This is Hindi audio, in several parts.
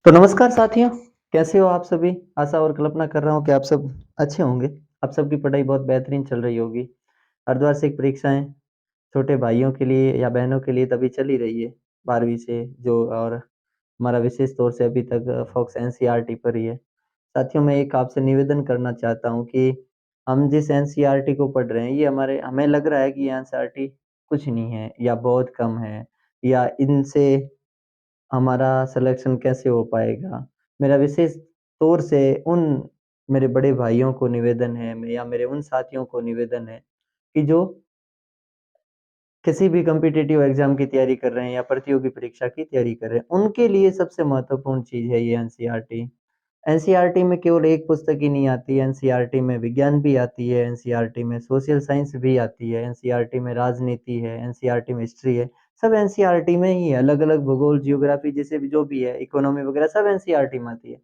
तो नमस्कार साथियों, कैसे हो आप सभी? आशा और कल्पना कर रहा हूँ कि आप सब अच्छे होंगे। आप सबकी पढ़ाई बहुत बेहतरीन चल रही होगी। अर्धवार्षिक परीक्षाएँ छोटे भाइयों के लिए या बहनों के लिए तभी चल ही रही है, 12वीं से जो और हमारा विशेष तौर से अभी तक फ़ोकस एनसीईआरटी पर ही है। साथियों, मैं एक आपसे निवेदन करना चाहता हूँ कि हम जिस एनसीईआरटी को पढ़ रहे हैं, ये हमें लग रहा है कि ये एनसीईआरटी कुछ नहीं है या बहुत कम है या इनसे हमारा सिलेक्शन कैसे हो पाएगा? मेरा विशेष तौर से उन मेरे बड़े भाइयों को निवेदन है या मेरे उन साथियों को निवेदन है कि जो किसी भी कॉम्पिटिटिव एग्ज़ाम की तैयारी कर रहे हैं या प्रतियोगी परीक्षा की तैयारी कर रहे हैं, उनके लिए सबसे महत्वपूर्ण चीज़ है ये एनसीईआरटी। एनसीईआरटी में केवल एक पुस्तक ही नहीं आती है, एनसीईआरटी में विज्ञान भी आती है, एनसीईआरटी में सोशल साइंस भी आती है, एनसीईआरटी में राजनीति है, एनसीईआरटी में हिस्ट्री है, सब एनसीईआरटी में ही है। अलग-अलग भूगोल, ज्योग्राफी जैसे भी जो भी है, इकोनॉमी वगैरह सब एनसीईआरटी में आती है।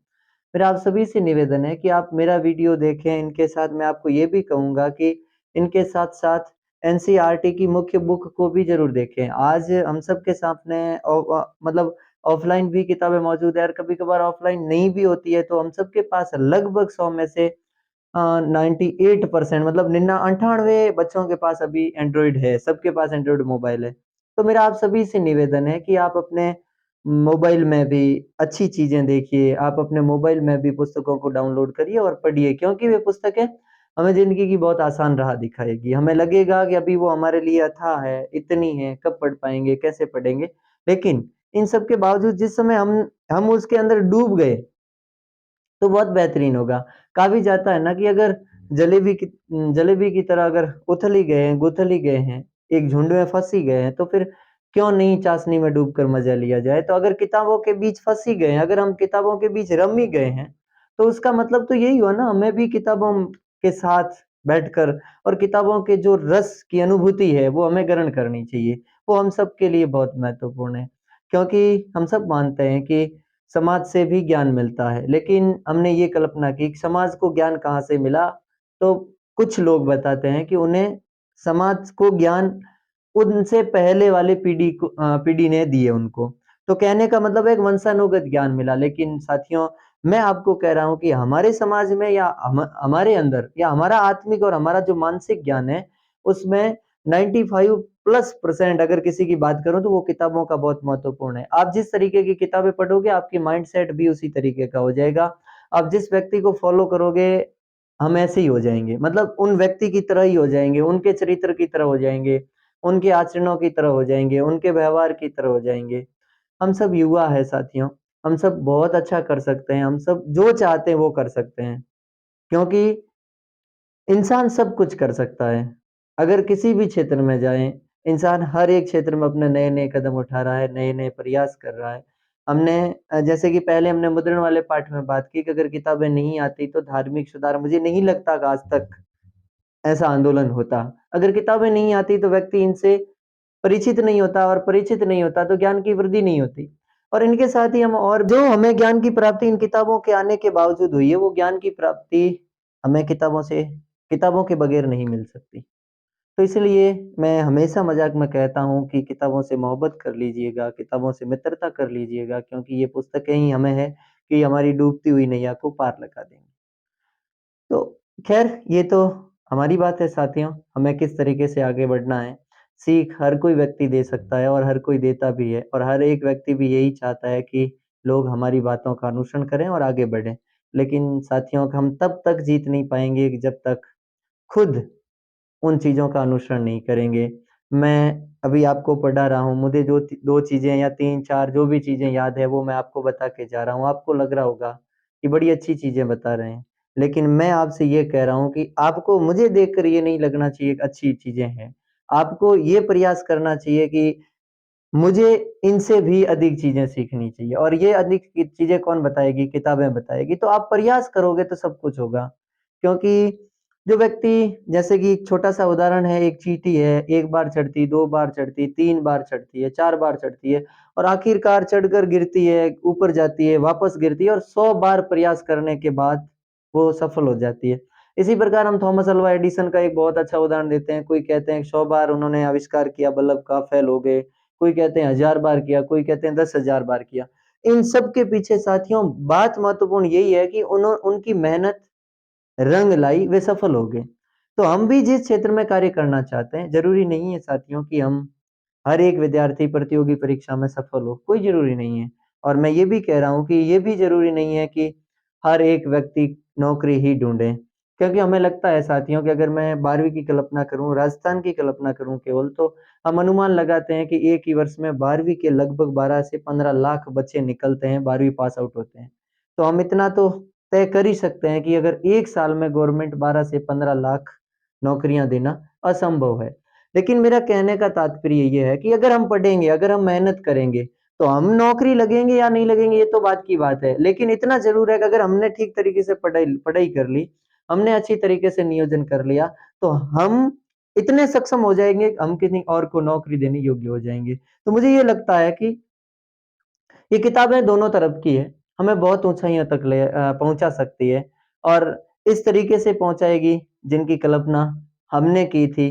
मेरा आप सभी से निवेदन है कि आप मेरा वीडियो देखें, इनके साथ मैं आपको ये भी कहूँगा कि इनके साथ-साथ एनसीईआरटी की मुख्य बुक को भी ज़रूर देखें। आज हम सबके सामने मतलब ऑफ़लाइन भी किताबें मौजूद है और कभी-कभार ऑफ़लाइन नहीं भी होती है, तो हम सबके पास लगभग 100 में से 98% मतलब 98 बच्चों के पास अभी एंड्रॉइड है, सबके पास एंड्रॉइड मोबाइल है। तो मेरा आप सभी से निवेदन है कि आप अपने मोबाइल में भी अच्छी चीज़ें देखिए, आप अपने मोबाइल में भी पुस्तकों को डाउनलोड करिए और पढ़िए क्योंकि वे पुस्तकें हमें ज़िंदगी की बहुत आसान राह दिखाएगी। हमें लगेगा कि अभी वो हमारे लिए अथाह है, इतनी है, कब पढ़ पाएँगे, कैसे पढ़ेंगे? लेकिन इन सब के बावजूद जिस समय हम उसके अंदर डूब गए तो बहुत बेहतरीन होगा। कहा भी जाता है ना कि अगर जलेबी की तरह अगर उथल ही गए हैं, गुथल ही गए हैं, एक झुंड में फँस ही गए हैं, तो फिर क्यों नहीं चाशनी में डूबकर मज़ा लिया जाए? तो अगर किताबों के बीच फँस ही गए हैं, अगर हम किताबों के बीच रम ही गए हैं, तो उसका मतलब तो यही हुआ ना, हमें भी किताबों के साथ बैठकर और किताबों के जो रस की अनुभूति है, वो हमें ग्रहण करनी चाहिए। वो हम सबके लिए बहुत महत्वपूर्ण है, क्योंकि हम सब मानते हैं कि समाज से भी ज्ञान मिलता है, लेकिन हमने ये कल्पना की कि समाज को ज्ञान कहाँ से मिला? तो कुछ लोग बताते हैं कि उन्हें समाज को ज्ञान उनसे पहले वाले पीढ़ी ने दिए उनको। तो कहने का मतलब है एक वंशानुगत ज्ञान मिला, लेकिन साथियों मैं आपको कह रहा हूँ कि हमारे समाज में या हमारे अंदर या हमारा आत्मिक और हमारा जो मानसिक ज्ञान है, उसमें 95% अगर किसी की बात करूँ तो वो किताबों का बहुत महत्वपूर्ण है। आप जिस तरीके की किताबें पढ़ोगे आपकी माइंडसेट भी उसी तरीके का हो जाएगा। आप जिस व्यक्ति को फ़ॉलो करोगे, हम ऐसे ही हो जाएँगे। मतलब उन व्यक्ति की तरह ही हो जाएँगे, उनके चरित्र की तरह हो जाएँगे, उनके आचरणों की तरह हो जाएँगे, उनके व्यवहार की तरह हो जाएँगे। हम सब युवा हैं साथियों, हम सब बहुत अच्छा कर सकते हैं, हम सब जो चाहते हैं वो कर सकते हैं। क्योंकि इंसान सब कुछ कर सकता है। अगर किसी भी क्षेत्र में जाएँ, इंसान हर एक क्षेत्र में अपने नए-नए कदम उठा रहा है, नए-नए प्रयास कर रहा है। जैसे कि पहले हमने मुद्रण वाले पाठ में बात की कि अगर किताबें नहीं आती तो धार्मिक सुधार मुझे नहीं लगता कि आज तक ऐसा आंदोलन होता। अगर किताबें नहीं आती तो व्यक्ति इनसे परिचित नहीं होता और परिचित नहीं होता तो ज्ञान की वृद्धि नहीं होती। और इनके साथ ही हम और जो हमें ज्ञान की प्राप्ति इन किताबों के आने के बावजूद हुई है, वो ज्ञान की प्राप्ति हमें किताबों के बगैर नहीं मिल सकती। तो इसलिए मैं हमेशा मज़ाक में कहता हूँ कि किताबों से मोहब्बत कर लीजिएगा, किताबों से मित्रता कर लीजिएगा क्योंकि ये पुस्तकें ही हमें है कि हमारी डूबती हुई नैया को पार लगा देंगी। तो ख़ैर ये तो हमारी बात है साथियों, हमें किस तरीके से आगे बढ़ना है। सीख हर कोई व्यक्ति दे सकता है और हर कोई देता भी है और हर एक व्यक्ति भी यही चाहता है कि लोग हमारी बातों का अनुसरण करें और आगे बढ़ें। लेकिन साथियों हम तब तक जीत नहीं पाएँगे कि जब तक खुद उन चीज़ों का अनुसरण नहीं करेंगे। मैं अभी आपको पढ़ा रहा हूँ, मुझे जो 2 चीज़ें या 3-4 जो भी चीज़ें याद है वो मैं आपको बता के जा रहा हूँ। आपको लग रहा होगा कि बड़ी अच्छी चीज़ें बता रहे हैं। लेकिन मैं आपसे ये कह रहा हूँ कि आपको मुझे देखकर ये नहीं लगना चाहिए कि अच्छी चीज़ें हैं। आपको ये प्रयास करना चाहिए कि मुझे इनसे भी अधिक चीज़ें सीखनी चाहिए और ये अधिक की चीज़ें कौन बताएगी? किताबें बताएगी। तो आप प्रयास करोगे तो सब कुछ होगा। क्योंकि जो व्यक्ति जैसे कि एक छोटा-सा उदाहरण है, एक चींटी है, 1 बार चढ़ती, 2 बार चढ़ती, 3 बार चढ़ती है, 4 बार चढ़ती है और आखिरकार चढ़कर गिरती है, ऊपर जाती है, वापस गिरती है और 100 बार प्रयास करने के बाद वो सफल हो जाती है। इसी प्रकार हम थॉमस अल्वा एडिसन का एक बहुत अच्छा उदाहरण देते हैं। कोई कहते हैं 100 बार उन्होंने आविष्कार किया बल्ब का, फेल हो गए। कोई कहते हैं 1000 बार किया, कोई कहते हैं 10,000 बार किया। इन सब के पीछे साथियों बात महत्वपूर्ण यही है कि उनकी मेहनत रंग लाई, वे सफल हो गए। तो हम भी जिस क्षेत्र में कार्य करना चाहते हैं, ज़रूरी नहीं है साथियों कि हम हर एक विद्यार्थी प्रतियोगी परीक्षा में सफल हो, कोई ज़रूरी नहीं है। और मैं ये भी कह रहा हूँ कि ये भी ज़रूरी नहीं है कि हर एक व्यक्ति नौकरी ही ढूँढे। क्योंकि हमें लगता है साथियों कि अगर मैं 12वीं की कल्पना करूँ, राजस्थान की कल्पना करूँ केवल, तो हम अनुमान लगाते हैं कि एक ही वर्ष में 12वीं के लगभग 12 से 15 लाख बच्चे निकलते हैं, 12वीं पास आउट होते हैं। तो हम इतना तो तय कर ही सकते हैं कि अगर 1 साल में गवर्नमेंट 12 से 15 लाख नौकरियाँ देना असंभव है। लेकिन मेरा कहने का तात्पर्य ये है कि अगर हम पढ़ेंगे, अगर हम मेहनत करेंगे, तो हम नौकरी लगेंगे या नहीं लगेंगे ये तो बात की बात है। लेकिन इतना ज़रूर है कि अगर हमने ठीक तरीके से पढ़ाई पढ़ाई कर ली, हमने अच्छी तरीके से नियोजन कर लिया, तो हम इतने सक्षम हो जाएँगे, हम किसी और को नौकरी देने योग्य हो जाएँगे। तो मुझे ये लगता है कि ये किताबें दोनों तरफ की है, हमें बहुत ऊँचाइयों तक पहुँचा सकती है और इस तरीके से पहुँचाएगी जिनकी कल्पना हमने की थी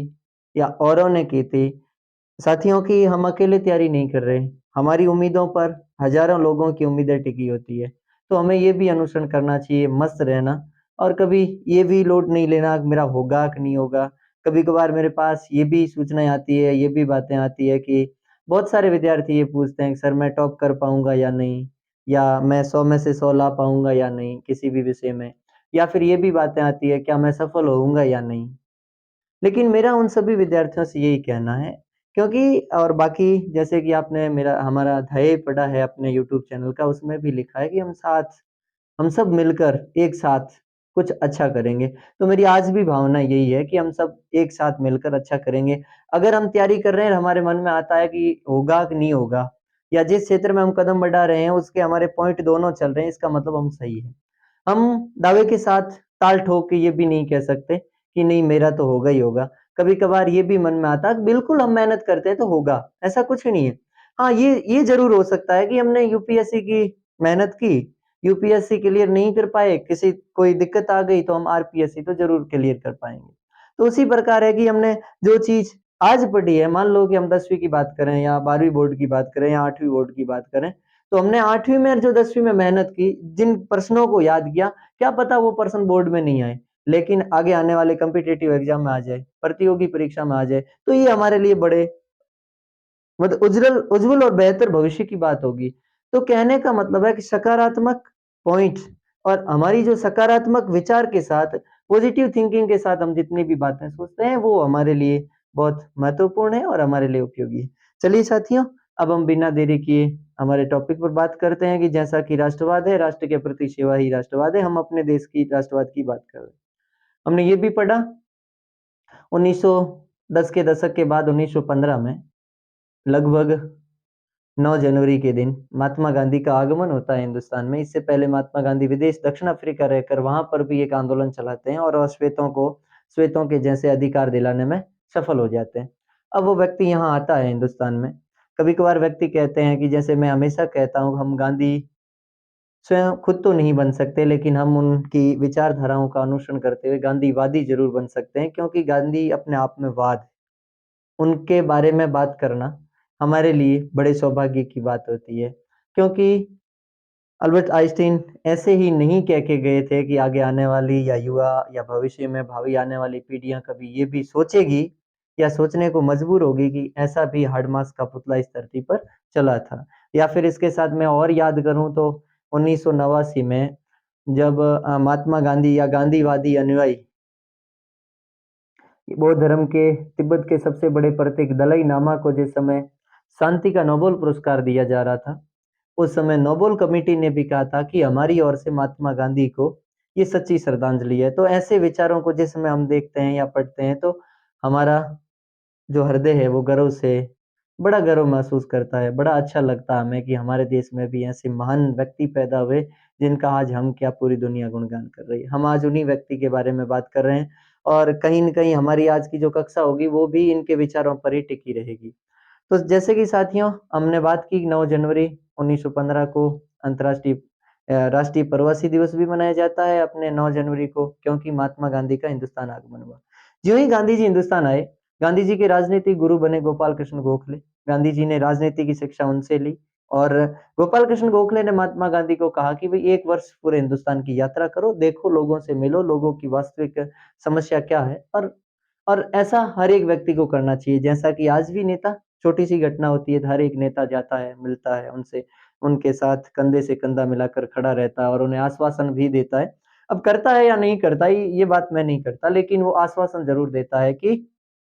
या औरों ने की थी। साथियों की हम अकेले तैयारी नहीं कर रहे, हमारी उम्मीदों पर हज़ारों लोगों की उम्मीदें टिकी होती है। तो हमें ये भी अनुसरण करना चाहिए, मस्त रहना और कभी ये भी लोड नहीं लेना कि मेरा होगा कि नहीं होगा। कभी-कभार मेरे पास ये भी सूचनाएँ आती है, ये भी बातें आती है कि बहुत सारे विद्यार्थी ये पूछते हैं कि सर मैं टॉप कर पाऊँगा या नहीं? या मैं 100 में से 100 ला पाऊँगा या नहीं किसी भी विषय में? या फिर ये भी बातें आती है क्या मैं सफल होऊँगा या नहीं? लेकिन मेरा उन सभी विद्यार्थियों से यही कहना है क्योंकि और बाकी जैसे कि आपने मेरा हमारा अध्याय पढ़ा है अपने यूट्यूब चैनल का, उसमें भी लिखा है कि हम सब मिलकर एक साथ कुछ अच्छा करेंगे। तो मेरी आज भी भावना यही है कि हम सब एक साथ मिलकर अच्छा करेंगे। अगर हम तैयारी कर रहे हैं, हमारे मन में आता है कि होगा कि नहीं होगा या जिस क्षेत्र में हम कदम बढ़ा रहे हैं, उसके हमारे पॉइंट दोनों चल रहे हैं, इसका मतलब हम सही हैं। हम दावे के साथ ताल ठोक के ये भी नहीं कह सकते कि नहीं मेरा तो होगा ही होगा। कभी-कभार ये भी मन में आता है बिल्कुल हम मेहनत करते हैं तो होगा, ऐसा कुछ नहीं है। हाँ, ये ज़रूर हो सकता है कि हमने यूपीएससी की मेहनत की, यूपीएससी क्लियर नहीं कर पाए, किसी कोई दिक्कत आ गई तो हम आरपीएससी तो ज़रूर क्लियर कर पाएँगे। तो उसी प्रकार है कि हमने जो चीज़ आज पढ़ी है, मान लो कि हम 10वीं की बात करें या 12वीं बोर्ड की बात करें या 8वीं बोर्ड की बात करें, तो हमने 8वीं में और जो 10वीं में मेहनत की, जिन प्रश्नों को याद किया, क्या पता वो प्रश्न बोर्ड में नहीं आए, लेकिन आगे आने वाले कॉम्पिटिटिव एग्ज़ाम में आ जाए, प्रतियोगी परीक्षा में आ जाए, तो ये हमारे लिए बड़े मतलब उज्ज्वल और बेहतर भविष्य की बात होगी। तो कहने का मतलब है कि सकारात्मक पॉइंट और हमारी जो सकारात्मक विचार के साथ, पॉजिटिव थिंकिंग के साथ हम जितनी भी बातें सोचते हैं, वो हमारे लिए बहुत महत्वपूर्ण है और हमारे लिए उपयोगी है। चलिए साथियों, अब हम बिना देरी किए हमारे टॉपिक पर बात करते हैं कि जैसा कि राष्ट्रवाद है, राष्ट्र के प्रति सेवा ही राष्ट्रवाद है। हम अपने देश की राष्ट्रवाद की बात कर रहे हैं। हमने ये भी पढ़ा 1910 के दशक के बाद 1915 में लगभग 9 जनवरी के दिन महात्मा गांधी का आगमन होता है हिंदुस्तान में। इससे पहले महात्मा गांधी विदेश दक्षिण अफ्रीका रहकर वहाँ पर भी एक आंदोलन चलाते हैं और श्वेतों के जैसे अधिकार दिलाने में सफल हो जाते हैं। अब वो व्यक्ति यहाँ आता है हिंदुस्तान में। कभी-कभार व्यक्ति कहते हैं कि जैसे मैं हमेशा कहता हूँ हम गांधी स्वयं खुद तो नहीं बन सकते लेकिन हम उनकी विचारधाराओं का अनुसरण करते हुए गांधीवादी ज़रूर बन सकते हैं क्योंकि गांधी अपने आप में वाद उनके बारे में बात करना हमारे लिए बड़े सौभाग्य की बात होती है। क्योंकि अल्बर्ट आइंस्टीन ऐसे ही नहीं कह के गए थे कि आगे आने वाली या युवा या भविष्य में भावी आने वाली पीढ़ियाँ कभी ये भी सोचेगी या सोचने को मजबूर होगी कि ऐसा भी हार्डमास का पुतला इस धरती पर चला था। या फिर इसके साथ मैं और याद करूँ तो 1989 में जब महात्मा गांधी या गांधीवादी अनुयायी बौद्ध धर्म के तिब्बत के सबसे बड़े प्रतीक दलाई लामा को जिस समय शांति का नोबेल पुरस्कार दिया जा रहा था, उस समय नोबेल कमेटी ने भी कहा था कि हमारी ओर से महात्मा गांधी को ये सच्ची श्रद्धांजलि है। तो ऐसे विचारों को जिस समय हम देखते हैं या पढ़ते हैं तो हमारा जो हृदय है वो गर्व से बड़ा गर्व महसूस करता है। बड़ा अच्छा लगता है हमें कि हमारे देश में भी ऐसे महान व्यक्ति पैदा हुए जिनका आज हम क्या पूरी दुनिया गुणगान कर रही है। हम आज उन्हीं व्यक्ति के बारे में बात कर रहे हैं और कहीं न कहीं हमारी आज की जो कक्षा होगी वो भी इनके विचारों पर ही टिकी रहेगी। तो जैसे कि साथियों हमने बात की 9 जनवरी 1915 को अंतर्राष्ट्रीय राष्ट्रीय प्रवासी दिवस भी मनाया जाता है अपने 9 जनवरी को क्योंकि महात्मा गांधी का हिंदुस्तान आगमन हुआ। ज्यों ही गांधी जी हिंदुस्तान आए, गांधी जी के राजनीतिक गुरु बने गोपाल कृष्ण गोखले। गांधी जी ने राजनीति की शिक्षा उनसे ली और गोपाल कृष्ण गोखले ने महात्मा गांधी को कहा कि भाई 1 वर्ष पूरे हिंदुस्तान की यात्रा करो, देखो लोगों से मिलो, लोगों की वास्तविक समस्या क्या है और ऐसा हर एक व्यक्ति को करना चाहिए। जैसा कि आज भी नेता छोटी-सी घटना होती है तो हर एक नेता जाता है, मिलता है उनसे, उनके साथ कंधे से कंधा मिलाकर खड़ा रहता है और उन्हें आश्वासन भी देता है। अब करता है या नहीं करता ये बात मैं नहीं करता, लेकिन वो आश्वासन ज़रूर देता है कि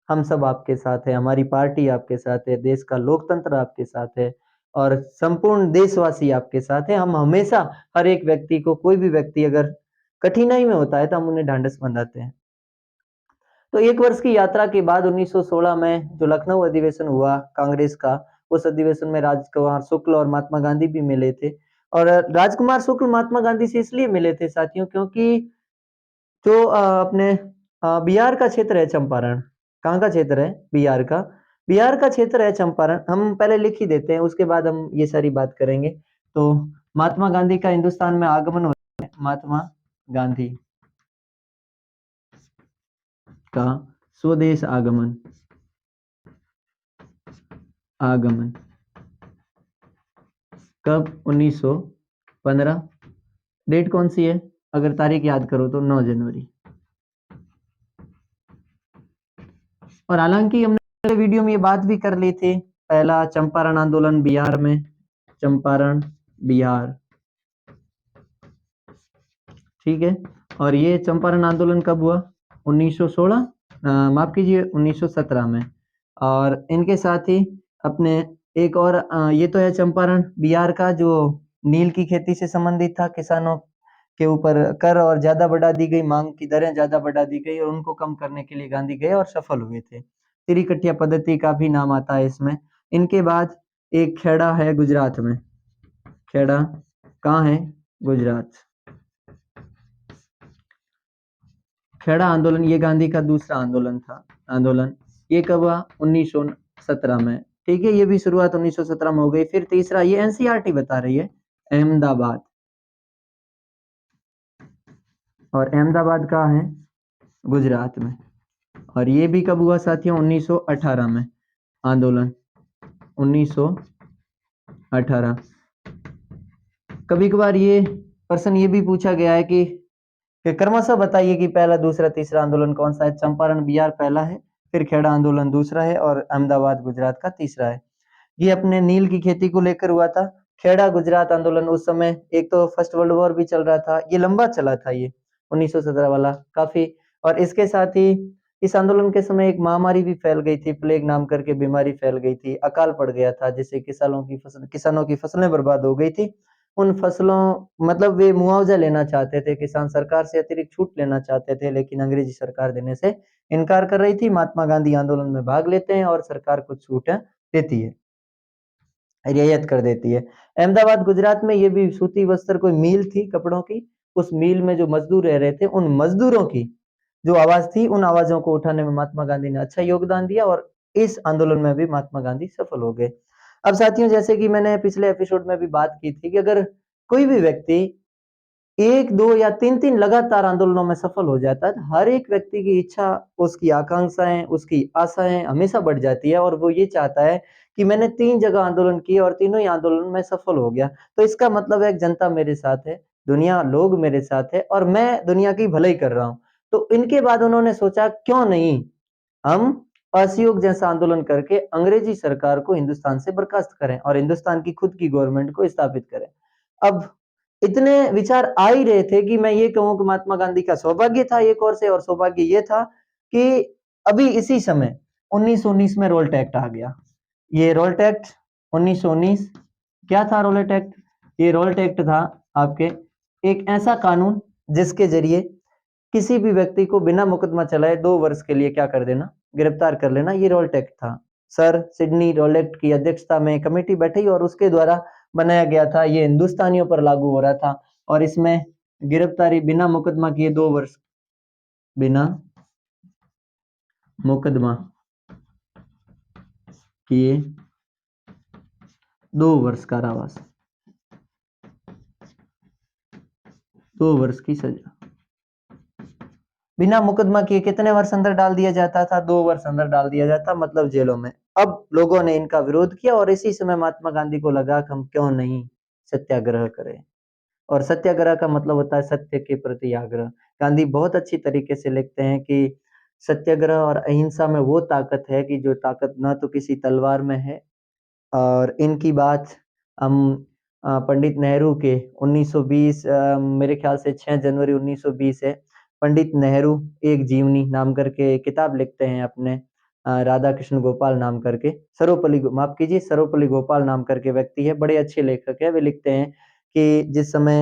हम सब आपके साथ हैं, हमारी पार्टी आपके साथ है, देश का लोकतंत्र आपके साथ है और संपूर्ण देशवासी आपके साथ हैं। हम हमेशा हर एक व्यक्ति को, कोई भी व्यक्ति अगर कठिनाई में होता है तो हम उन्हें ढाँढस बंधाते हैं। तो 1 वर्ष की यात्रा के बाद 1916 में जो लखनऊ अधिवेशन हुआ कांग्रेस का, उस अधिवेशन में राजकुमार शुक्ल और महात्मा गांधी भी मिले थे। और राजकुमार शुक्ल महात्मा गांधी से इसलिए मिले थे साथियों, क्योंकि जो अपने बिहार का क्षेत्र है चंपारण, कहाँ का क्षेत्र है? बिहार का। बिहार का क्षेत्र है चंपारण, हम पहले लिख ही देते हैं, उसके बाद हम ये सारी बात करेंगे। तो महात्मा गांधी का हिंदुस्तान में आगमन होता है, महात्मा गांधी का स्वदेश आगमन आगमन कब? 1915। डेट कौन सी है? अगर तारीख याद करो तो 9 जनवरी। और हालांकि हमने वीडियो में ये बात भी कर ली थी, पहला चंपारण आंदोलन बिहार में, चंपारण बिहार, ठीक है। और ये चंपारण आंदोलन कब हुआ? 1916, माफ कीजिए 1917 में। और इनके साथ ही अपने एक और ये तो है चंपारण बिहार का, जो नील की खेती से संबंधित था, किसानों के ऊपर कर और ज्यादा बढ़ा दी गई, मांग की दरें ज्यादा बढ़ा दी गई और उनको कम करने के लिए गांधी गए और सफल हुए थे। तिरिकट्ठिया पद्धति का भी नाम आता है इसमें। इनके बाद एक खेड़ा है गुजरात में, खेड़ा कहाँ है? गुजरात। खेड़ा आंदोलन ये गांधी का दूसरा आंदोलन था। आंदोलन ये कब हुआ? 1917 में, ठीक है। ये भी शुरुआत 1917 में हो गई। फिर तीसरा, ये एनसीईआरटी बता रही है, अहमदाबाद। और अहमदाबाद कहाँ है? गुजरात में। और ये भी कब हुआ साथियों? 1918 में आंदोलन, 1918। कभी कभार ये प्रश्न ये भी पूछा गया है कि क्रमशः बताइए कि पहला, दूसरा, तीसरा आंदोलन कौन सा है? चंपारण बिहार पहला है, फिर खेड़ा आंदोलन दूसरा है और अहमदाबाद गुजरात का तीसरा है। ये अपने नील की खेती को लेकर हुआ था। खेड़ा गुजरात आंदोलन उस समय, एक तो फर्स्ट वर्ल्ड वॉर भी चल रहा था, ये लंबा चला था ये 1917 वाला काफी। और इसके साथ ही इस आंदोलन के समय एक महामारी भी फैल गई थी, प्लेग नाम करके बीमारी फैल गई थी, अकाल पड़ गया था, जिससे किसानों की फसलें बर्बाद हो गई थी। उन फसलों, मतलब वे मुआवजा लेना चाहते थे, किसान सरकार से अतिरिक्त छूट लेना चाहते थे, लेकिन अंग्रेजी सरकार देने से इनकार कर रही थी। महात्मा गांधी आंदोलन में भाग लेते हैं और सरकार कुछ छूट देती है, रियायत कर देती है। अहमदाबाद गुजरात में ये भी सूती वस्त्र कोई मिल थी कपड़ों की, उस मिल में जो मजदूर रह रहे थे, उन मजदूरों की जो आवाज थी, उन आवाजों को उठाने में महात्मा गांधी ने अच्छा योगदान दिया और इस आंदोलन में भी महात्मा गांधी सफल हो गए। अब साथियों, जैसे कि मैंने पिछले एपिसोड में भी बात की थी कि अगर कोई भी व्यक्ति 1, 2 या 3-3 लगातार आंदोलनों में सफल हो जाता है, तो हर एक व्यक्ति की इच्छा, उसकी आकांक्षाएं, उसकी आशाएं हमेशा बढ़ जाती है और वो ये चाहता है कि मैंने 3 जगह आंदोलन किए और तीनों ही आंदोलन में सफल हो गया। तो इसका मतलब है जनता मेरे साथ है, दुनिया, लोग मेरे साथ है और मैं दुनिया की भलाई कर रहा हूँ। तो इनके बाद उन्होंने सोचा क्यों नहीं हम असहयोग जैसा आंदोलन करके अंग्रेजी सरकार को हिंदुस्तान से बर्खास्त करें और हिंदुस्तान की खुद की गवर्नमेंट को स्थापित करें। अब इतने विचार आ ही रहे थे कि मैं ये कहूं कि महात्मा गांधी का सौभाग्य था एक ओर से, और सौभाग्य ये था कि अभी इसी समय 1919 में रोल्ट एक्ट आ गया। ये रोल्ट एक्ट 1919 क्या था? रोल्ट एक्ट, ये रोल्ट एक्ट था आपके एक ऐसा कानून जिसके जरिए किसी भी व्यक्ति को बिना मुकदमा चलाए 2 वर्ष के लिए क्या कर देना? गिरफ्तार कर लेना। ये रोल्ट एक्ट था। सर सिडनी रोल्ट की अध्यक्षता में कमेटी बैठी और उसके द्वारा बनाया गया था। ये हिंदुस्तानियों पर लागू हो रहा था और इसमें गिरफ्तारी बिना मुकदमा किए 2 वर्ष, बिना मुकदमा किए 2 वर्ष कारावास, 2 वर्ष की सजा। बिना मुकदमा किए कितने वर्ष अंदर डाल दिया जाता था? 2 वर्ष अंदर डाल दिया जाता, मतलब जेलों में। अब लोगों ने इनका विरोध किया और इसी समय महात्मा गांधी को लगा कि हम क्यों नहीं सत्याग्रह करें। और सत्याग्रह का मतलब होता है सत्य के प्रति आग्रह। गांधी बहुत अच्छी तरीके से लिखते हैं कि सत्याग्रह और अहिंसा में वो ताकत है कि जो ताकत ना तो किसी तलवार में है। और इनकी बात हम पंडित नेहरू के 1920 मेरे ख्याल से 6 जनवरी 1920 है। पंडित नेहरू एक जीवनी नाम करके किताब लिखते हैं अपने राधा कृष्ण गोपाल नाम करके, सर्वपल्ली माफ कीजिए सर्वपल्ली गोपाल नाम करके व्यक्ति है, बड़े अच्छे लेखक है। वे लिखते हैं कि जिस समय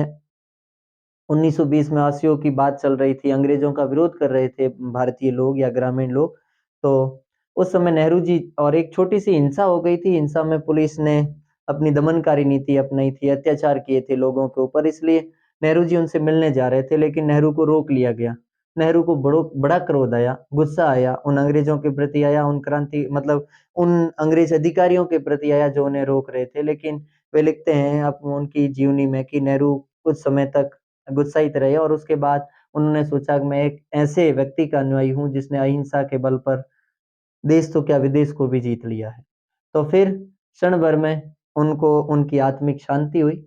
1920 में आसियों की बात चल रही थी, अंग्रेजों का विरोध कर रहे थे भारतीय लोग या ग्रामीण लोग, तो उस समय नेहरू जी और एक छोटी सी हिंसा हो गई थी। हिंसा में पुलिस ने अपनी दमनकारी नीति अपनाई थी, अत्याचार किए थे लोगों के ऊपर, इसलिए नेहरू जी उनसे मिलने जा रहे थे, लेकिन नेहरू को रोक लिया गया। नेहरू को बड़ा क्रोध आया, गुस्सा आया, उन अंग्रेजों के प्रति आया, उन क्रांति मतलब उन अंग्रेज अधिकारियों के प्रति आया जो उन्हें रोक रहे थे। लेकिन वे लिखते हैं उनकी जीवनी में कि नेहरू कुछ समय तक गुस्साइत रहे और उसके बाद उन्होंने सोचा कि मैं एक ऐसे व्यक्ति का अनुयायी हूँ जिसने अहिंसा के बल पर देश तो क्या विदेश को भी जीत लिया है। तो फिर क्षण भर में उनको उनकी आत्मिक शांति हुई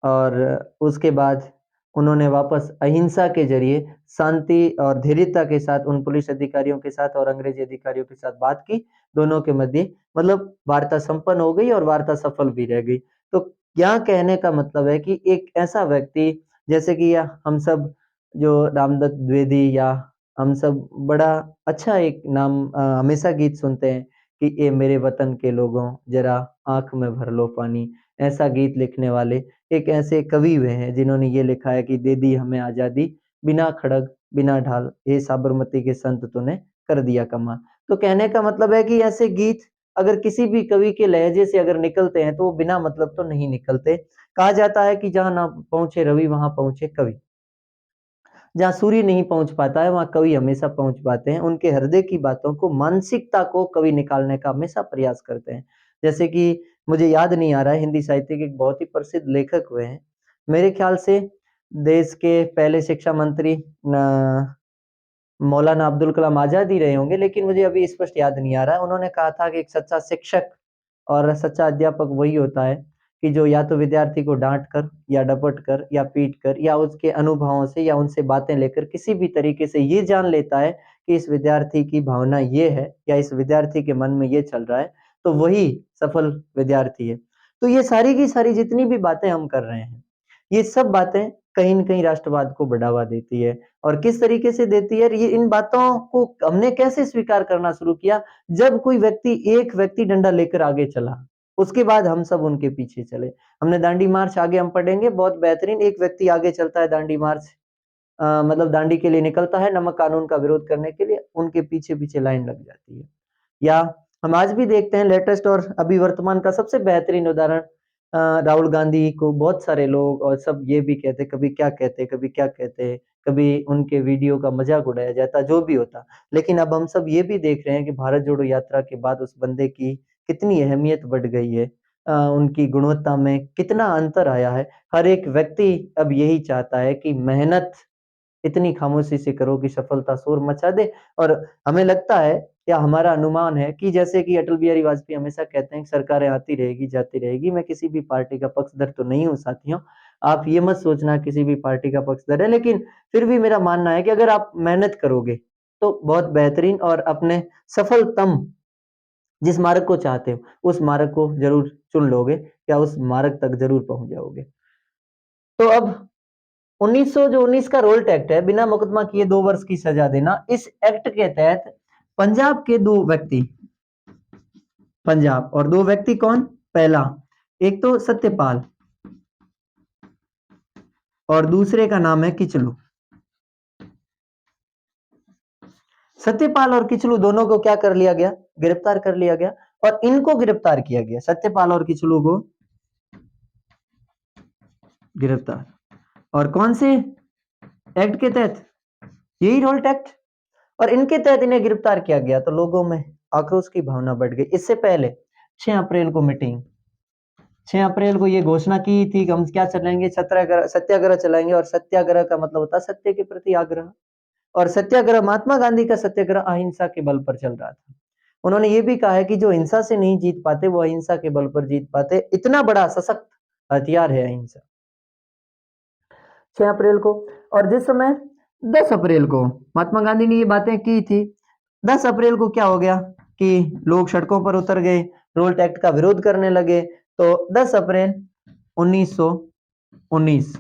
और उसके बाद उन्होंने वापस अहिंसा के जरिए शांति और धैर्यता के साथ उन पुलिस अधिकारियों के साथ और अंग्रेजी अधिकारियों के साथ बात की। दोनों के मध्य मतलब वार्ता संपन्न हो गई और वार्ता सफल भी रह गई। तो यहाँ कहने का मतलब है कि एक ऐसा व्यक्ति जैसे कि हम सब जो रामदत्त द्विवेदी या हम सब बड़ा अच्छा एक नाम हमेशा गीत सुनते हैं कि ए मेरे वतन के लोगों जरा आंख में भर लो पानी। ऐसा गीत लिखने वाले एक ऐसे कवि हुए हैं जिन्होंने ये लिखा है कि दे दी हमें आजादी बिना खड़ग बिना ढाल, हे साबरमती के संत तूने कर दिया कमाल। तो कहने का मतलब है कि ऐसे गीत अगर किसी भी कवि के लहजे से अगर निकलते हैं तो वो बिना मतलब तो नहीं निकलते। कहा जाता है कि जहां ना पहुंचे रवि वहां पहुंचे कवि, जहाँ सूर्य नहीं पहुंच पाता है वहां कवि हमेशा पहुंच पाते हैं। उनके हृदय की बातों को, मानसिकता को कवि निकालने का हमेशा प्रयास करते हैं। जैसे कि मुझे याद नहीं आ रहा है, हिंदी साहित्य के एक बहुत ही प्रसिद्ध लेखक हुए हैं, मेरे ख्याल से देश के पहले शिक्षा मंत्री मौलाना अब्दुल कलाम आजाद ही रहे होंगे, लेकिन मुझे अभी स्पष्ट याद नहीं आ रहा है। उन्होंने कहा था कि एक सच्चा शिक्षक और सच्चा अध्यापक वही होता है कि जो या तो विद्यार्थी को डांट कर या डपट कर या पीट कर या उसके अनुभवों से या उनसे बातें लेकर किसी भी तरीके से ये जान लेता है कि इस विद्यार्थी की भावना ये है या इस विद्यार्थी के मन में ये चल रहा है, तो वही सफल विद्यार्थी है। तो ये सारी की सारी जितनी भी बातें हम कर रहे हैं, ये सब बातें कहीं न कहीं राष्ट्रवाद को बढ़ावा देती है। और किस तरीके से देती है, ये इन बातों को हमने कैसे स्वीकार करना शुरू किया, जब कोई व्यक्ति एक व्यक्ति डंडा लेकर आगे चला, उसके बाद हम सब उनके पीछे चले। हमने दांडी मार्च आगे हम पढ़ेंगे, बहुत बेहतरीन एक व्यक्ति आगे चलता है दांडी मार्च मतलब दांडी के लिए निकलता है नमक कानून का विरोध करने के लिए, उनके पीछे-पीछे लाइन लग जाती है। या हम आज भी देखते हैं लेटेस्ट और अभी वर्तमान का सबसे बेहतरीन उदाहरण राहुल गांधी को बहुत सारे लोग और सब ये भी कहते, कभी क्या कहते, कभी क्या कहते, कभी उनके वीडियो का मजाक उड़ाया जाता, जो भी होता। लेकिन अब हम सब ये भी देख रहे हैं कि भारत जोड़ो यात्रा के बाद उस बंदे की कितनी अहमियत बढ़ गई है। उनकी गुणवत्ता में कितना अंतर आया है। हर एक व्यक्ति अब यही चाहता है कि मेहनत इतनी खामोशी से करो कि सफलता शोर मचा दे। और हमें लगता है या हमारा अनुमान है कि जैसे कि अटल बिहारी वाजपेयी हमेशा कहते हैं कि सरकारें आती रहेगी, जाती रहेगी। मैं किसी भी पार्टी का पक्षधर तो नहीं हूँ साथियों। आप ये मत सोचना किसी भी पार्टी का पक्षधर है, लेकिन फिर भी मेरा मानना है कि अगर आप मेहनत करोगे, तो बहुत बेहतरीन और अपने सफलतम जिस मार्ग को चाहते हो, उस मार्ग को ज़रूर चुन लोगे या उस मार्ग तक ज़रूर पहुँच जाओगे। तो अब 1919 का रोल्ट एक्ट है, बिना मुकदमा किए 2 वर्ष की सजा देना। इस एक्ट के तहत पंजाब के 2 व्यक्ति, पंजाब और 2 व्यक्ति कौन? पहला, एक तो सत्यपाल और दूसरे का नाम है किचलू। सत्यपाल और किचलू दोनों को क्या कर लिया गया? गिरफ्तार कर लिया गया और इनको गिरफ्तार किया गया, सत्यपाल और किचलू को गिरफ्तार। और कौन से एक्ट के तहत? यही रोल्ट एक्ट। और इनके तहत इन्हें गिरफ्तार किया गया तो लोगों में आक्रोश की भावना बढ़ गई। इससे पहले 6 अप्रैल को मीटिंग, 6 अप्रैल को ये घोषणा की थी कि हम क्या चलाएंगे, सत्याग्रह चलाएंगे। और सत्याग्रह का मतलब होता है सत्य के प्रति आग्रह। और सत्याग्रह, महात्मा गांधी का सत्याग्रह अहिंसा के बल पर चल रहा था। उन्होंने ये भी कहा है कि जो हिंसा से नहीं जीत पाते वो अहिंसा के बल पर जीत पाते। इतना बड़ा सशक्त हथियार है अहिंसा। 6 अप्रैल को, और जिस समय 10 अप्रैल को महात्मा गांधी ने ये बातें की थी, 10 अप्रैल को क्या हो गया कि लोग सड़कों पर उतर गए, रोल एक्ट का विरोध करने लगे। तो 10 अप्रैल 1919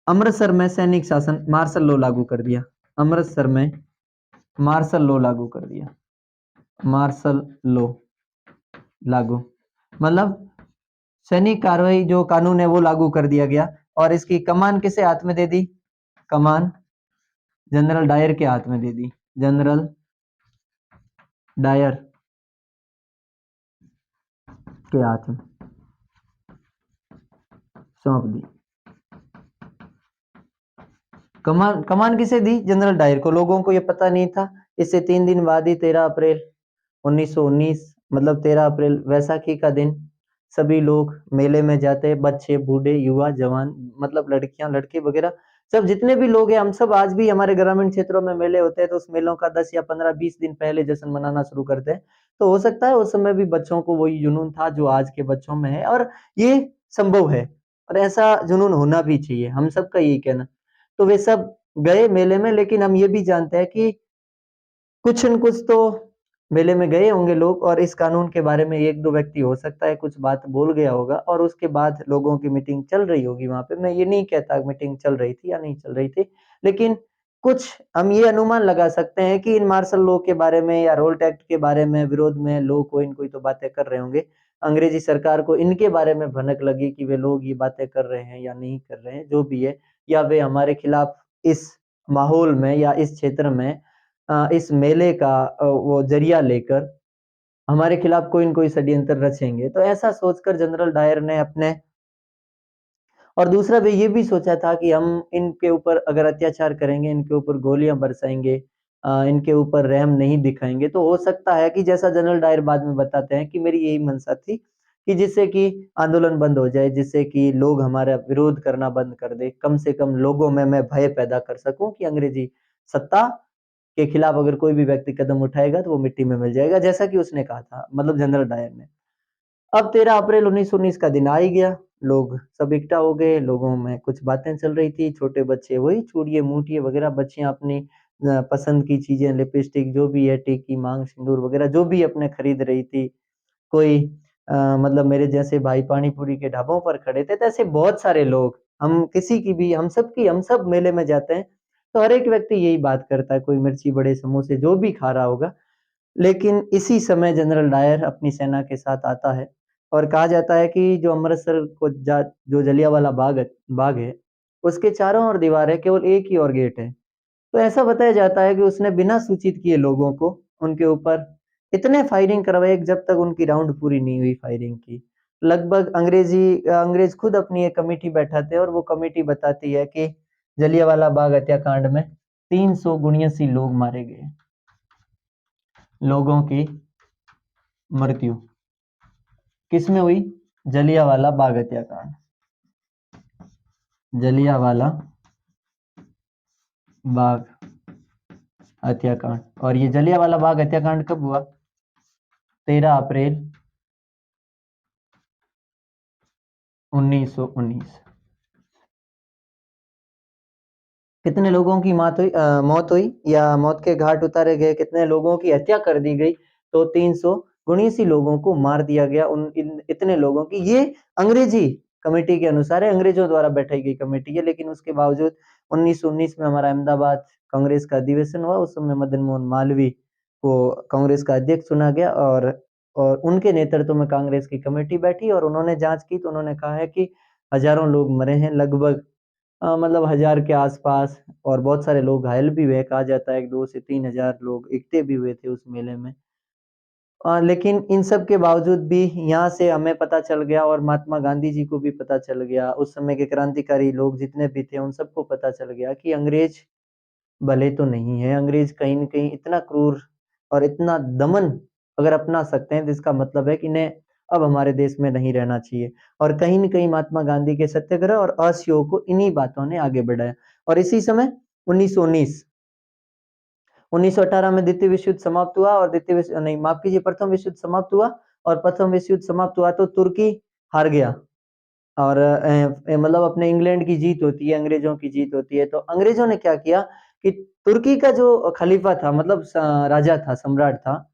अमृतसर में सैनिक शासन मार्शल लॉ लागू कर दिया। अमृतसर में मार्शल लॉ लागू कर दिया। मार्शल लॉ लागू मतलब सैनिक कार्रवाई जो कानून है वो लागू कर दिया गया। और इसकी कमान किसे हाथ में दे दी? कमान जनरल डायर के हाथ में दे दी। जनरल डायर के हाथ में सौंप दी। कमान कमान किसे दी? जनरल डायर को। लोगों को ये पता नहीं था। इससे 3 दिन बाद ही 13 अप्रैल 1919 मतलब 13 अप्रैल वैसाखी का दिन सभी लोग मेले में जाते हैं, बच्चे बूढ़े युवा जवान, मतलब लड़कियां लड़के वगैरह सब जितने भी लोग हैं, हम सब आज भी हमारे ग्रामीण क्षेत्रों में मेले होते हैं तो उस मेलों का 10 या 15-20 दिन पहले जश्न मनाना शुरू करते हैं। तो हो सकता है उस समय भी बच्चों को वही जुनून था जो आज के बच्चों में है, और ये संभव है और ऐसा जुनून होना भी चाहिए, हम सबका यही कहना। तो वे सब गए मेले में, लेकिन हम ये भी जानते हैं कि कुछ न कुछ तो मेले में गए होंगे लोग और इस कानून के बारे में 1-2 व्यक्ति हो सकता है कुछ बात बोल गया होगा और उसके बाद लोगों की मीटिंग चल रही होगी वहाँ पे। मैं ये नहीं कहता मीटिंग चल रही थी या नहीं चल रही थी, लेकिन कुछ हम ये अनुमान लगा सकते हैं कि इन मार्शल लॉ के बारे में या रोल्ट एक्ट के बारे में विरोध में लोग कोई न कोई तो बातें कर रहे होंगे। अंग्रेजी सरकार को इनके बारे में भनक लगी कि वे लोग ये बातें कर रहे हैं या नहीं कर रहे हैं, जो भी है, या वे हमारे खिलाफ इस माहौल में या इस क्षेत्र में इस मेले का वो जरिया लेकर हमारे खिलाफ कोई न कोई षड्यंत्र रचेंगे। तो ऐसा सोचकर जनरल डायर ने अपने, और दूसरा वे ये भी सोचा था कि हम इनके ऊपर अगर अत्याचार करेंगे, इनके ऊपर गोलियां बरसाएंगे, इनके ऊपर रहम नहीं दिखाएंगे, तो हो सकता है कि जैसा जनरल डायर बाद में बताते हैं कि मेरी यही मंशा थी कि जिससे कि आंदोलन बंद हो जाए, जिससे कि लोग हमारा विरोध करना बंद कर दे, कम से कम लोगों में मैं भय पैदा कर सकूं कि अंग्रेजी सत्ता के खिलाफ अगर कोई भी व्यक्ति कदम उठाएगा तो वो मिट्टी में मिल जाएगा, जैसा कि उसने कहा था, मतलब जनरल डायर ने। अब 13 अप्रैल 1919 का दिन आ ही गया, लोग सब इकट्ठा हो गए, लोगों में कुछ बातें चल रही थी, छोटे बच्चे वही चूड़िए मूठिए वगैरह, बच्चियां अपनी पसंद की चीजें, लिपस्टिक जो भी है, टीकी मांग सिंदूर वगैरह जो भी अपने खरीद रही थी। कोई मतलब मेरे जैसे भाई पानी पूरी के ढाबों पर खड़े थे, तो ऐसे बहुत सारे लोग, हम किसी की भी, हम सब मेले में जाते हैं तो हर एक व्यक्ति यही बात करता है, कोई मिर्ची बड़े समोसे जो भी खा रहा होगा। लेकिन इसी समय जनरल डायर अपनी सेना के साथ आता है और कहा जाता है कि जो अमृतसर को जो जलियांवाला बाग है उसके चारों ओर दीवार है, केवल एक ही और गेट है। तो ऐसा बताया जाता है कि उसने बिना सूचित किए लोगों को उनके ऊपर इतने फायरिंग करवाए जब तक उनकी राउंड पूरी नहीं हुई फायरिंग की। लगभग अंग्रेज खुद अपनी एक कमेटी बैठाते हैं और वो कमेटी बताती है कि जलियांवाला बाग हत्याकांड में 379 लोग मारे गए। लोगों की मृत्यु किसमें हुई? जलियांवाला बाग हत्याकांड। जलियांवाला बाग हत्याकांड। और ये जलियांवाला बाग हत्याकांड कब हुआ? 13 अप्रैल 1919। कितने लोगों की मौत हुई या मौत के घाट उतारे गए, कितने लोगों की हत्या कर दी गई? तो 379 लोगों को मार दिया गया। इतने लोगों की, ये अंग्रेजी कमेटी के अनुसार है, अंग्रेजों द्वारा बैठाई गई कमेटी है, लेकिन उसके बावजूद 1919 में हमारा अहमदाबाद कांग्रेस का अधिवेशन हुआ। उस समय मदन मोहन मालवीय को कांग्रेस का अध्यक्ष चुना गया और उनके नेतृत्व में कांग्रेस की कमेटी बैठी और उन्होंने जांच की तो उन्होंने कहा है कि हजारों लोग मरे हैं, लगभग मतलब 1000 के आसपास, और बहुत सारे लोग घायल भी हुए। कहा जाता है कि 2 से 3000 लोग इकट्ठे भी हुए थे उस मेले में। लेकिन इन सब के बावजूद भी यहाँ से हमें पता चल गया और महात्मा गांधी जी को भी पता चल गया, उस समय के क्रांतिकारी लोग जितने भी थे उन सबको पता चल गया कि अंग्रेज भले तो नहीं है, अंग्रेज कहीं न कहीं इतना क्रूर और इतना दमन अगर अपना सकते हैं तो इसका मतलब है कि इन्हें अब हमारे देश में नहीं रहना चाहिए। और कहीं न कहीं महात्मा गांधी के सत्याग्रह और असहयोग को इन्हीं बातों ने आगे बढ़ाया। और इसी समय 1919 1918 में द्वितीय विश्व युद्ध समाप्त हुआ और द्वितीय विश्व नहीं माफ कीजिए प्रथम विश्व युद्ध समाप्त हुआ और प्रथम विश्व युद्ध समाप्त हुआ तो तुर्की हार गया और मतलब अपने इंग्लैंड की जीत होती है, अंग्रेजों की जीत होती है। तो अंग्रेजों ने क्या किया कि तुर्की का जो खलीफा था मतलब राजा था, सम्राट था,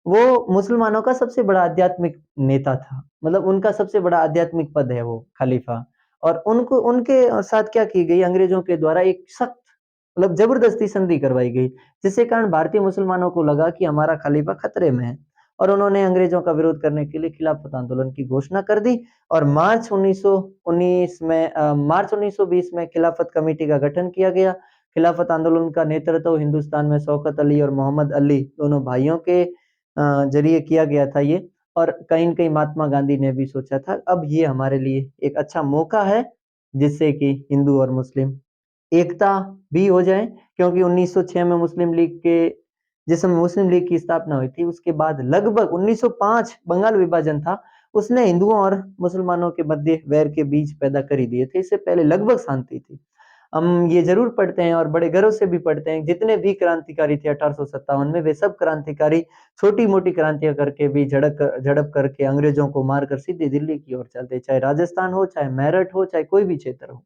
वो मुसलमानों का सबसे बड़ा आध्यात्मिक नेता था। मतलब उनका सबसे बड़ा आध्यात्मिक पद है वो खलीफा। और उनको उनके साथ क्या की गई अंग्रेजों के द्वारा एक सख्त मतलब जबरदस्ती संधि करवाई गई, जिसके कारण भारतीय मुसलमानों को लगा कि हमारा खलीफा खतरे में है और उन्होंने अंग्रेजों का विरोध करने के लिए खिलाफत आंदोलन की घोषणा कर दी और मार्च 1920 में खिलाफत कमेटी का गठन किया गया। खिलाफत आंदोलन का नेतृत्व हिंदुस्तान में शौकत अली और मोहम्मद अली दोनों भाइयों के जरिए किया गया था ये। और कहीं न कहीं महात्मा गांधी ने भी सोचा था अब ये हमारे लिए एक अच्छा मौका है जिससे कि हिंदू और मुस्लिम एकता भी हो जाए, क्योंकि 1906 में मुस्लिम लीग के जिस समय मुस्लिम लीग की स्थापना हुई थी उसके बाद लगभग 1905 बंगाल विभाजन था, उसने हिंदुओं और मुसलमानों के मध्य वैर के बीज पैदा कर ही दिए थे। इससे पहले लगभग शांति थी। हम ये जरूर पढ़ते हैं और बड़े गर्व से भी पढ़ते हैं जितने भी क्रांतिकारी थे 1857 में वे सब क्रांतिकारी छोटी मोटी क्रांतियां करके भी झड़प करके अंग्रेजों को मारकर सीधे दिल्ली की ओर चलते, चाहे राजस्थान हो, चाहे मेरठ हो, चाहे कोई भी क्षेत्र हो,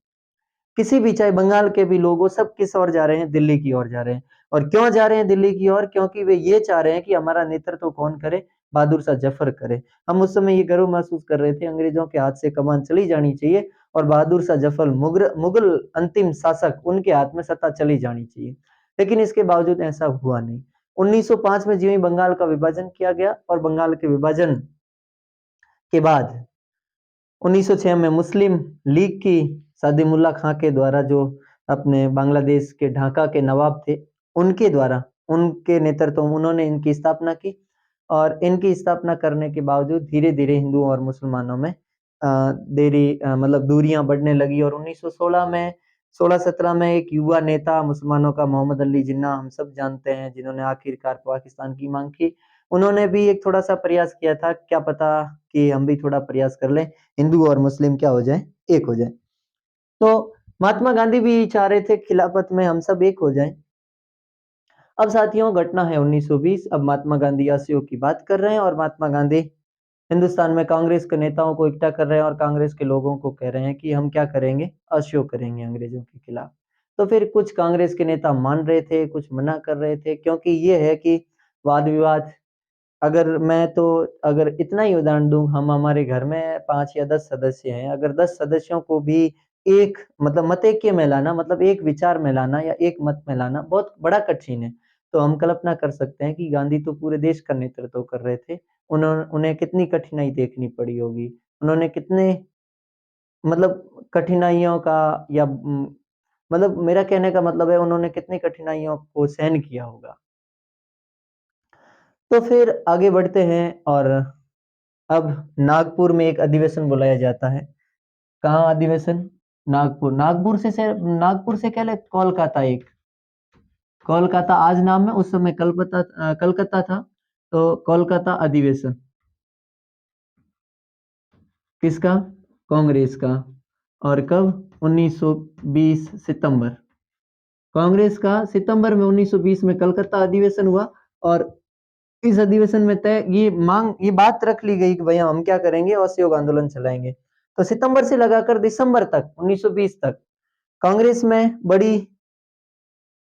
किसी भी चाहे बंगाल के भी लोग हो, सब किस ओर जा रहे हैं, दिल्ली की ओर जा रहे हैं। और क्यों जा रहे हैं दिल्ली की ओर? क्योंकि वे ये चाह रहे हैं कि हमारा नेतृत्व कौन करे? बहादुर शाह जफर करे। हम उस समय ये गर्व महसूस कर रहे थे अंग्रेजों के हाथ से कमान चली जानी चाहिए और बहादुर शाह जफर मुगल अंतिम शासक उनके हाथ में सत्ता चली जानी चाहिए, लेकिन इसके बावजूद ऐसा हुआ नहीं। 1905 में ज्यों ही बंगाल का विभाजन किया गया और बंगाल के विभाजन के बाद 1906 में मुस्लिम लीग की सादिमुल्ला खां के द्वारा जो अपने बांग्लादेश के ढाका के नवाब थे उनके द्वारा उनके नेतृत्व में उन्होंने इनकी स्थापना की और इनकी स्थापना करने के बावजूद धीरे धीरे हिंदुओं और मुसलमानों में मतलब दूरियां बढ़ने लगी और 1916 में 16-17 में एक युवा नेता मुसलमानों का मोहम्मद अली जिन्ना हम सब जानते हैं जिन्होंने आखिरकार पाकिस्तान की मांग की, उन्होंने भी एक थोड़ा सा प्रयास किया था, क्या पता कि हम भी थोड़ा प्रयास कर लें हिंदू और मुस्लिम क्या हो जाए, एक हो जाए। तो महात्मा गांधी भी चाह रहे थे खिलाफत में हम सब एक हो जाएं। अब साथियों घटना है 1920, अब महात्मा गांधी असहयोग की बात कर रहे हैं और महात्मा गांधी हिंदुस्तान में कांग्रेस के नेताओं को इकट्ठा कर रहे हैं और कांग्रेस के लोगों को कह रहे हैं कि हम क्या करेंगे, असहयोग करेंगे अंग्रेजों के खिलाफ। तो फिर कुछ कांग्रेस के नेता मान रहे थे, कुछ मना कर रहे थे, क्योंकि ये है कि वाद विवाद अगर इतना ही उदाहरण दूं, हम हमारे घर में 5 या 10 सदस्य हैं, अगर 10 सदस्यों को भी एक मतलब मतैक्य में लाना मतलब एक विचार में लाना या एक मत में लाना बहुत बड़ा कठिन है। तो हम कल्पना कर सकते हैं कि गांधी तो पूरे देश का नेतृत्व कर रहे थे, उन्हें कितनी कठिनाई देखनी पड़ी होगी, उन्होंने कितने मतलब कठिनाइयों का या मतलब मेरा कहने का मतलब है उन्होंने कितनी कठिनाइयों को सहन किया होगा। तो फिर आगे बढ़ते हैं और अब नागपुर में एक अधिवेशन बुलाया जाता है। कहाँ अधिवेशन? नागपुर। नागपुर से क्या ले कोलकाता एक कोलकाता आज नाम है, उस समय कलकत्ता था। तो कोलकाता अधिवेशन किसका? कांग्रेस का। और कब? 1920 सितंबर। कांग्रेस का सितंबर में 1920 में कलकत्ता अधिवेशन हुआ और इस अधिवेशन में ये बात रख ली गई कि भैया हम क्या करेंगे, असहयोग आंदोलन चलाएंगे। तो सितंबर से लगाकर दिसंबर तक 1920 तक कांग्रेस में बड़ी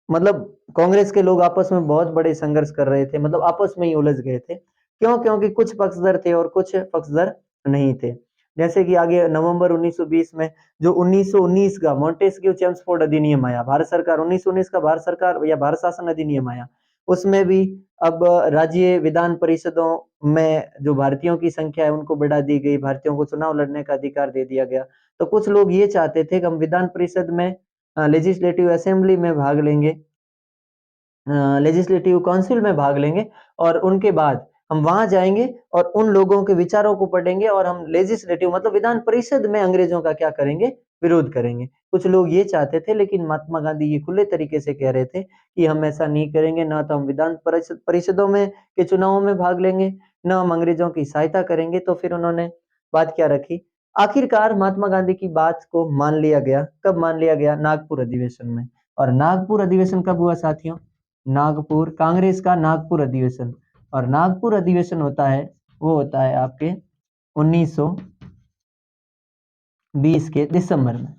मतलब कांग्रेस के लोग आपस में बहुत बड़े संघर्ष कर रहे थे, मतलब आपस में ही उलझ गए थे। क्यों? क्योंकि कुछ पक्षधर थे और कुछ पक्षधर नहीं थे। जैसे कि आगे नवंबर 1920 में जो 1919 का मॉन्टेस्क्यू चेम्सफोर्ड अधिनियम आया, भारत सरकार 1919 का भारत सरकार या भारत शासन अधिनियम आया, उसमें भी अब राज्य विधान परिषदों में जो भारतीयों की संख्या है उनको बढ़ा दी गई, भारतीयों को चुनाव लड़ने का अधिकार दे दिया गया। तो कुछ लोग ये चाहते थे कि हम विधान परिषद में लेजिस्लेटिव असेंबली में भाग लेंगे, लेजिस्लेटिव काउंसिल में भाग लेंगे और उनके बाद हम वहां जाएंगे और उन लोगों के विचारों को पढ़ेंगे और हम लेजिस्लेटिव मतलब विधान परिषद में अंग्रेजों का क्या करेंगे, विरोध करेंगे। कुछ लोग ये चाहते थे, लेकिन महात्मा गांधी ये खुले तरीके से कह रहे थे कि हम ऐसा नहीं करेंगे, ना तो हम विधान परिषदों में के चुनावों में भाग लेंगे, ना हम अंग्रेजों की सहायता करेंगे। तो फिर उन्होंने बात क्या रखी, आखिरकार महात्मा गांधी की बात को मान लिया गया। कब मान लिया गया? नागपुर अधिवेशन में। और नागपुर अधिवेशन कब हुआ साथियों? नागपुर, कांग्रेस का नागपुर अधिवेशन, और नागपुर अधिवेशन होता है, वो होता है आपके 1920 के दिसंबर में।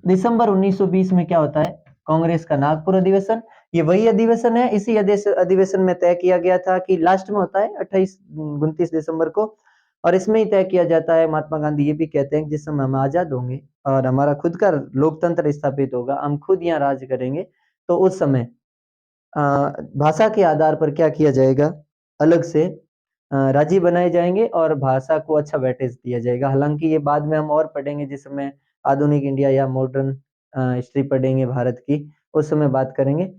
दिसंबर 1920 में क्या होता है, कांग्रेस का नागपुर अधिवेशन। ये वही अधिवेशन है, इसी अधिवेशन में तय किया गया था कि लास्ट में होता है 28-29 दिसंबर को, और इसमें ही तय किया जाता है, महात्मा गांधी ये भी कहते हैं कि जिस समय हम आजाद होंगे और हमारा खुद का लोकतंत्र स्थापित होगा, हम खुद यहाँ राज करेंगे, तो उस समय भाषा के आधार पर क्या किया जाएगा, अलग से राज्य बनाए जाएंगे और भाषा को अच्छा वेटेज दिया जाएगा। हालांकि ये बाद में हम और पढ़ेंगे, जिस समय आधुनिक इंडिया या मॉडर्न हिस्ट्री पढ़ेंगे भारत की, उस समय बात करेंगे।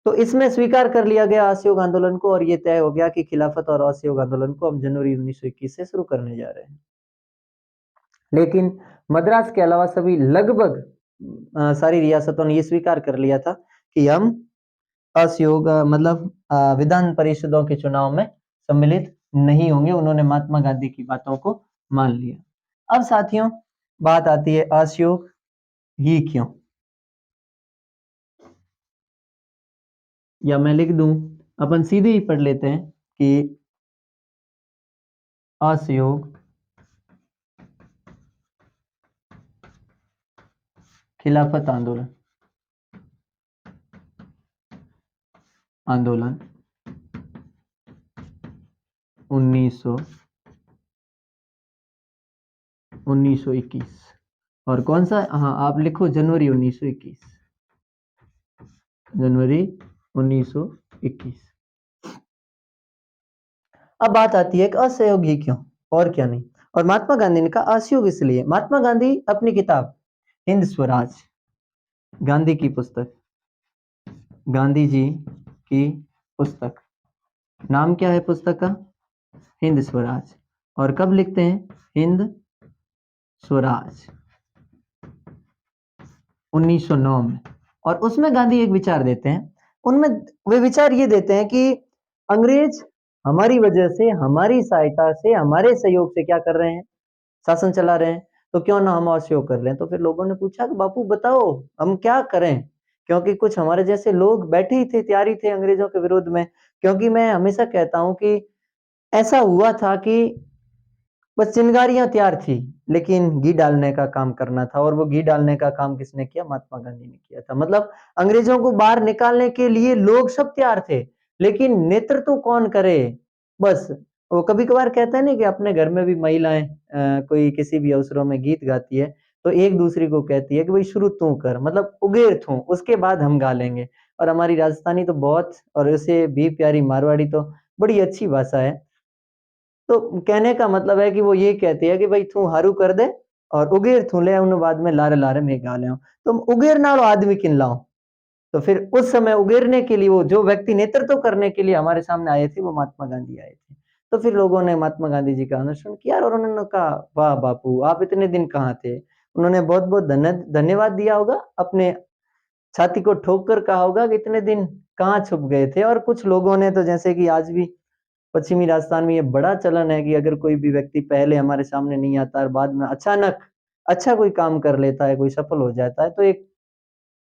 तो इसमें स्वीकार कर लिया गया असहयोग आंदोलन को, और ये तय हो गया कि खिलाफत और असहयोग आंदोलन को हम जनवरी 1921 से शुरू करने जा रहे हैं। लेकिन मद्रास के अलावा सभी लगभग सारी रियासतों ने ये स्वीकार कर लिया था कि हम असहयोग मतलब विधान परिषदों के चुनाव में सम्मिलित नहीं होंगे। उन्होंने महात्मा गांधी की बातों को मान लिया। अब साथियों, बात आती है असहयोग ही क्यों, या मैं लिख दूं, अपन सीधे ही पढ़ लेते हैं कि असहयोग खिलाफत आंदोलन 1921, और कौन सा, हाँ आप लिखो जनवरी 1921, जनवरी 1921। अब बात आती है कि असहयोग ही क्यों और क्या नहीं, और महात्मा गांधी ने कहा असहयोग इसलिए। महात्मा गांधी अपनी किताब हिंद स्वराज, गांधी की पुस्तक, गांधी जी की पुस्तक, नाम क्या है पुस्तक का, हिंद स्वराज, और कब लिखते हैं, हिंद स्वराज 1909 में। और उसमें गांधी एक विचार देते हैं, उनमें वे विचार ये देते हैं कि अंग्रेज हमारी वजह से, हमारी सहायता से, हमारे सहयोग से क्या कर रहे हैं, शासन चला रहे हैं, तो क्यों ना हम असहयोग कर लें। तो फिर लोगों ने पूछा कि बापू बताओ हम क्या करें, क्योंकि कुछ हमारे जैसे लोग बैठे ही थे, तैयारी थे अंग्रेजों के विरोध में। क्योंकि मैं हमेशा कहता हूं कि ऐसा हुआ था कि बस चिंगारियां तैयार थी, लेकिन घी डालने का काम करना था, और वो घी डालने का काम किसने किया, महात्मा गांधी ने किया था। मतलब अंग्रेजों को बाहर निकालने के लिए लोग सब तैयार थे, लेकिन नेतृत्व कौन करे। बस वो कभी कभार कहते हैं ना कि अपने घर में भी महिलाएं कोई किसी भी अवसरों में गीत गाती है, तो एक दूसरे को कहती है कि भाई शुरू तू कर, मतलब उगेर तू, उसके बाद हम गा लेंगे। और हमारी राजस्थानी तो बहुत, और उसे भी प्यारी मारवाड़ी तो बड़ी अच्छी भाषा है। तो कहने का मतलब है कि वो ये कहती है कि भाई तू हारू कर दे और उगेर थू ले उन बाद में लारे लारे में गा ले, तुम उगेर नालो आदमी किन लाओ। तो फिर उस समय उगेरने के लिए वो जो व्यक्ति नेतृत्व करने के लिए हमारे सामने आए थे, वो महात्मा गांधी आए थे। तो फिर लोगों ने महात्मा गांधी जी का अनुसरण किया, और उन्होंने कहा वाह बापू आप इतने दिन कहाँ थे। उन्होंने बहुत बहुत धन्यवाद दिया होगा, अपने छाती को ठोक कर कहा होगा कि इतने दिन कहाँ छुप गए थे। और कुछ लोगों ने तो, जैसे कि आज भी पश्चिमी राजस्थान में ये बड़ा चलन है कि अगर कोई भी व्यक्ति पहले हमारे सामने नहीं आता और बाद में अचानक अच्छा कोई काम कर लेता है, कोई सफल हो जाता है, तो एक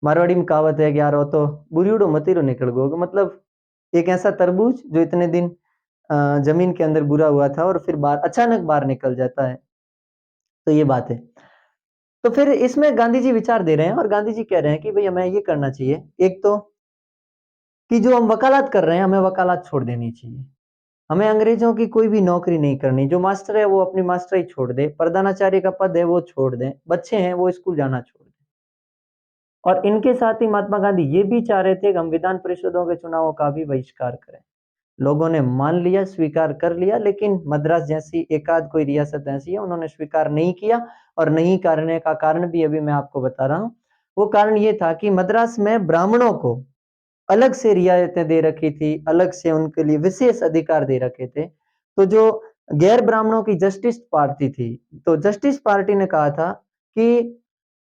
मारवाड़ी में कहावत है कि यार वो तो बुरीड़ो मतीरो निकल गो, मतलब एक ऐसा तरबूज जो इतने दिन जमीन के अंदर बुरा हुआ था और फिर बाहर अचानक बाहर निकल जाता है। तो ये बात है। तो फिर इसमें गांधी जी विचार दे रहे हैं, और गांधी जी कह रहे हैं कि भाई हमें ये करना चाहिए, एक तो कि जो हम वकालत कर रहे हैं, हमें वकालत छोड़ देनी चाहिए। हमें अंग्रेजों की कोई भी नौकरी नहीं करनी। जो मास्टर है वो अपनी मास्टरी छोड़ दे, प्रधानाचार्य का पद है वो छोड़ दें, बच्चे हैं वो स्कूल जाना छोड़ दें। और इनके साथ ही महात्मा गांधी ये भी चाह रहे थे कि हम विधान परिषदों के चुनावों का भी बहिष्कार करें। लोगों ने मान लिया, स्वीकार कर लिया, लेकिन मद्रास जैसी एकाध कोई रियासत ऐसी है उन्होंने स्वीकार नहीं किया। और नहीं करने का कारण भी अभी मैं आपको बता रहा हूं। वो कारण ये था कि मद्रास में ब्राह्मणों को अलग से रियायतें दे रखी थी, अलग से उनके लिए विशेष अधिकार दे रखे थे। तो जो गैर ब्राह्मणों की जस्टिस पार्टी थी, तो जस्टिस पार्टी ने कहा था कि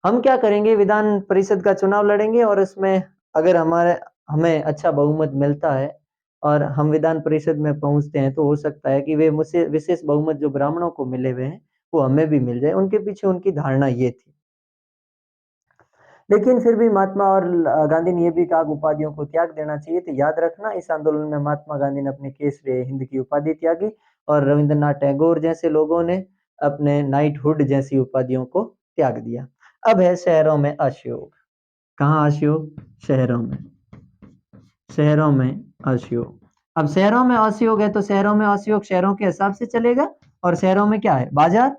हम क्या करेंगे, विधान परिषद का चुनाव लड़ेंगे, और इसमें अगर हमारे हमें अच्छा बहुमत मिलता है और हम विधान परिषद में पहुंचते हैं, तो हो सकता है कि वे मुझसे विशेष बहुमत जो ब्राह्मणों को मिले हुए हैं वो हमें भी मिल जाए। उनके पीछे उनकी धारणा ये थी। लेकिन फिर भी महात्मा और गांधी ने ये भी कहा कि उपाधियों को त्याग देना चाहिए। तो याद रखना, इस आंदोलन में महात्मा गांधी ने अपने केसरी हिंद की उपाधि त्यागी और रविंद्रनाथ टैगोर जैसे लोगों ने अपने नाइटहुड जैसी उपाधियों को त्याग दिया। अब है शहरों में असहयोग। कहाँ असहयोग? शहरों में। शहरों में असहयोग। अब शहरों में असहयोग है तो शहरों में असहयोग शहरों के हिसाब से चलेगा, और शहरों में क्या है? बाजार।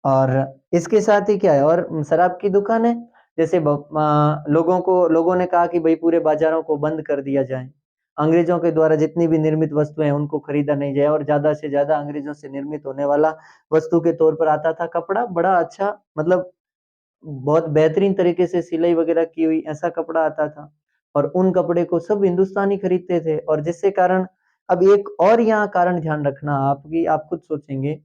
और इसके साथ ही क्या है? और शराब की दुकान है। जैसे लोगों ने कहा कि भाई पूरे बाजारों को बंद कर दिया जाए, अंग्रेजों के द्वारा जितनी भी निर्मित वस्तुएं हैं उनको खरीदा नहीं जाए, और ज्यादा से ज्यादा अंग्रेजों से निर्मित होने वाला वस्तु के तौर पर आता था कपड़ा, बड़ा अच्छा, मतलब बहुत बेहतरीन तरीके से सिलाई वगैरह की हुई ऐसा कपड़ा आता था, और उन कपड़े को सब हिंदुस्तानी खरीदते थे। और जिससे कारण, अब एक और यहाँ कारण ध्यान रखना आप, कि आप खुद सोचेंगे,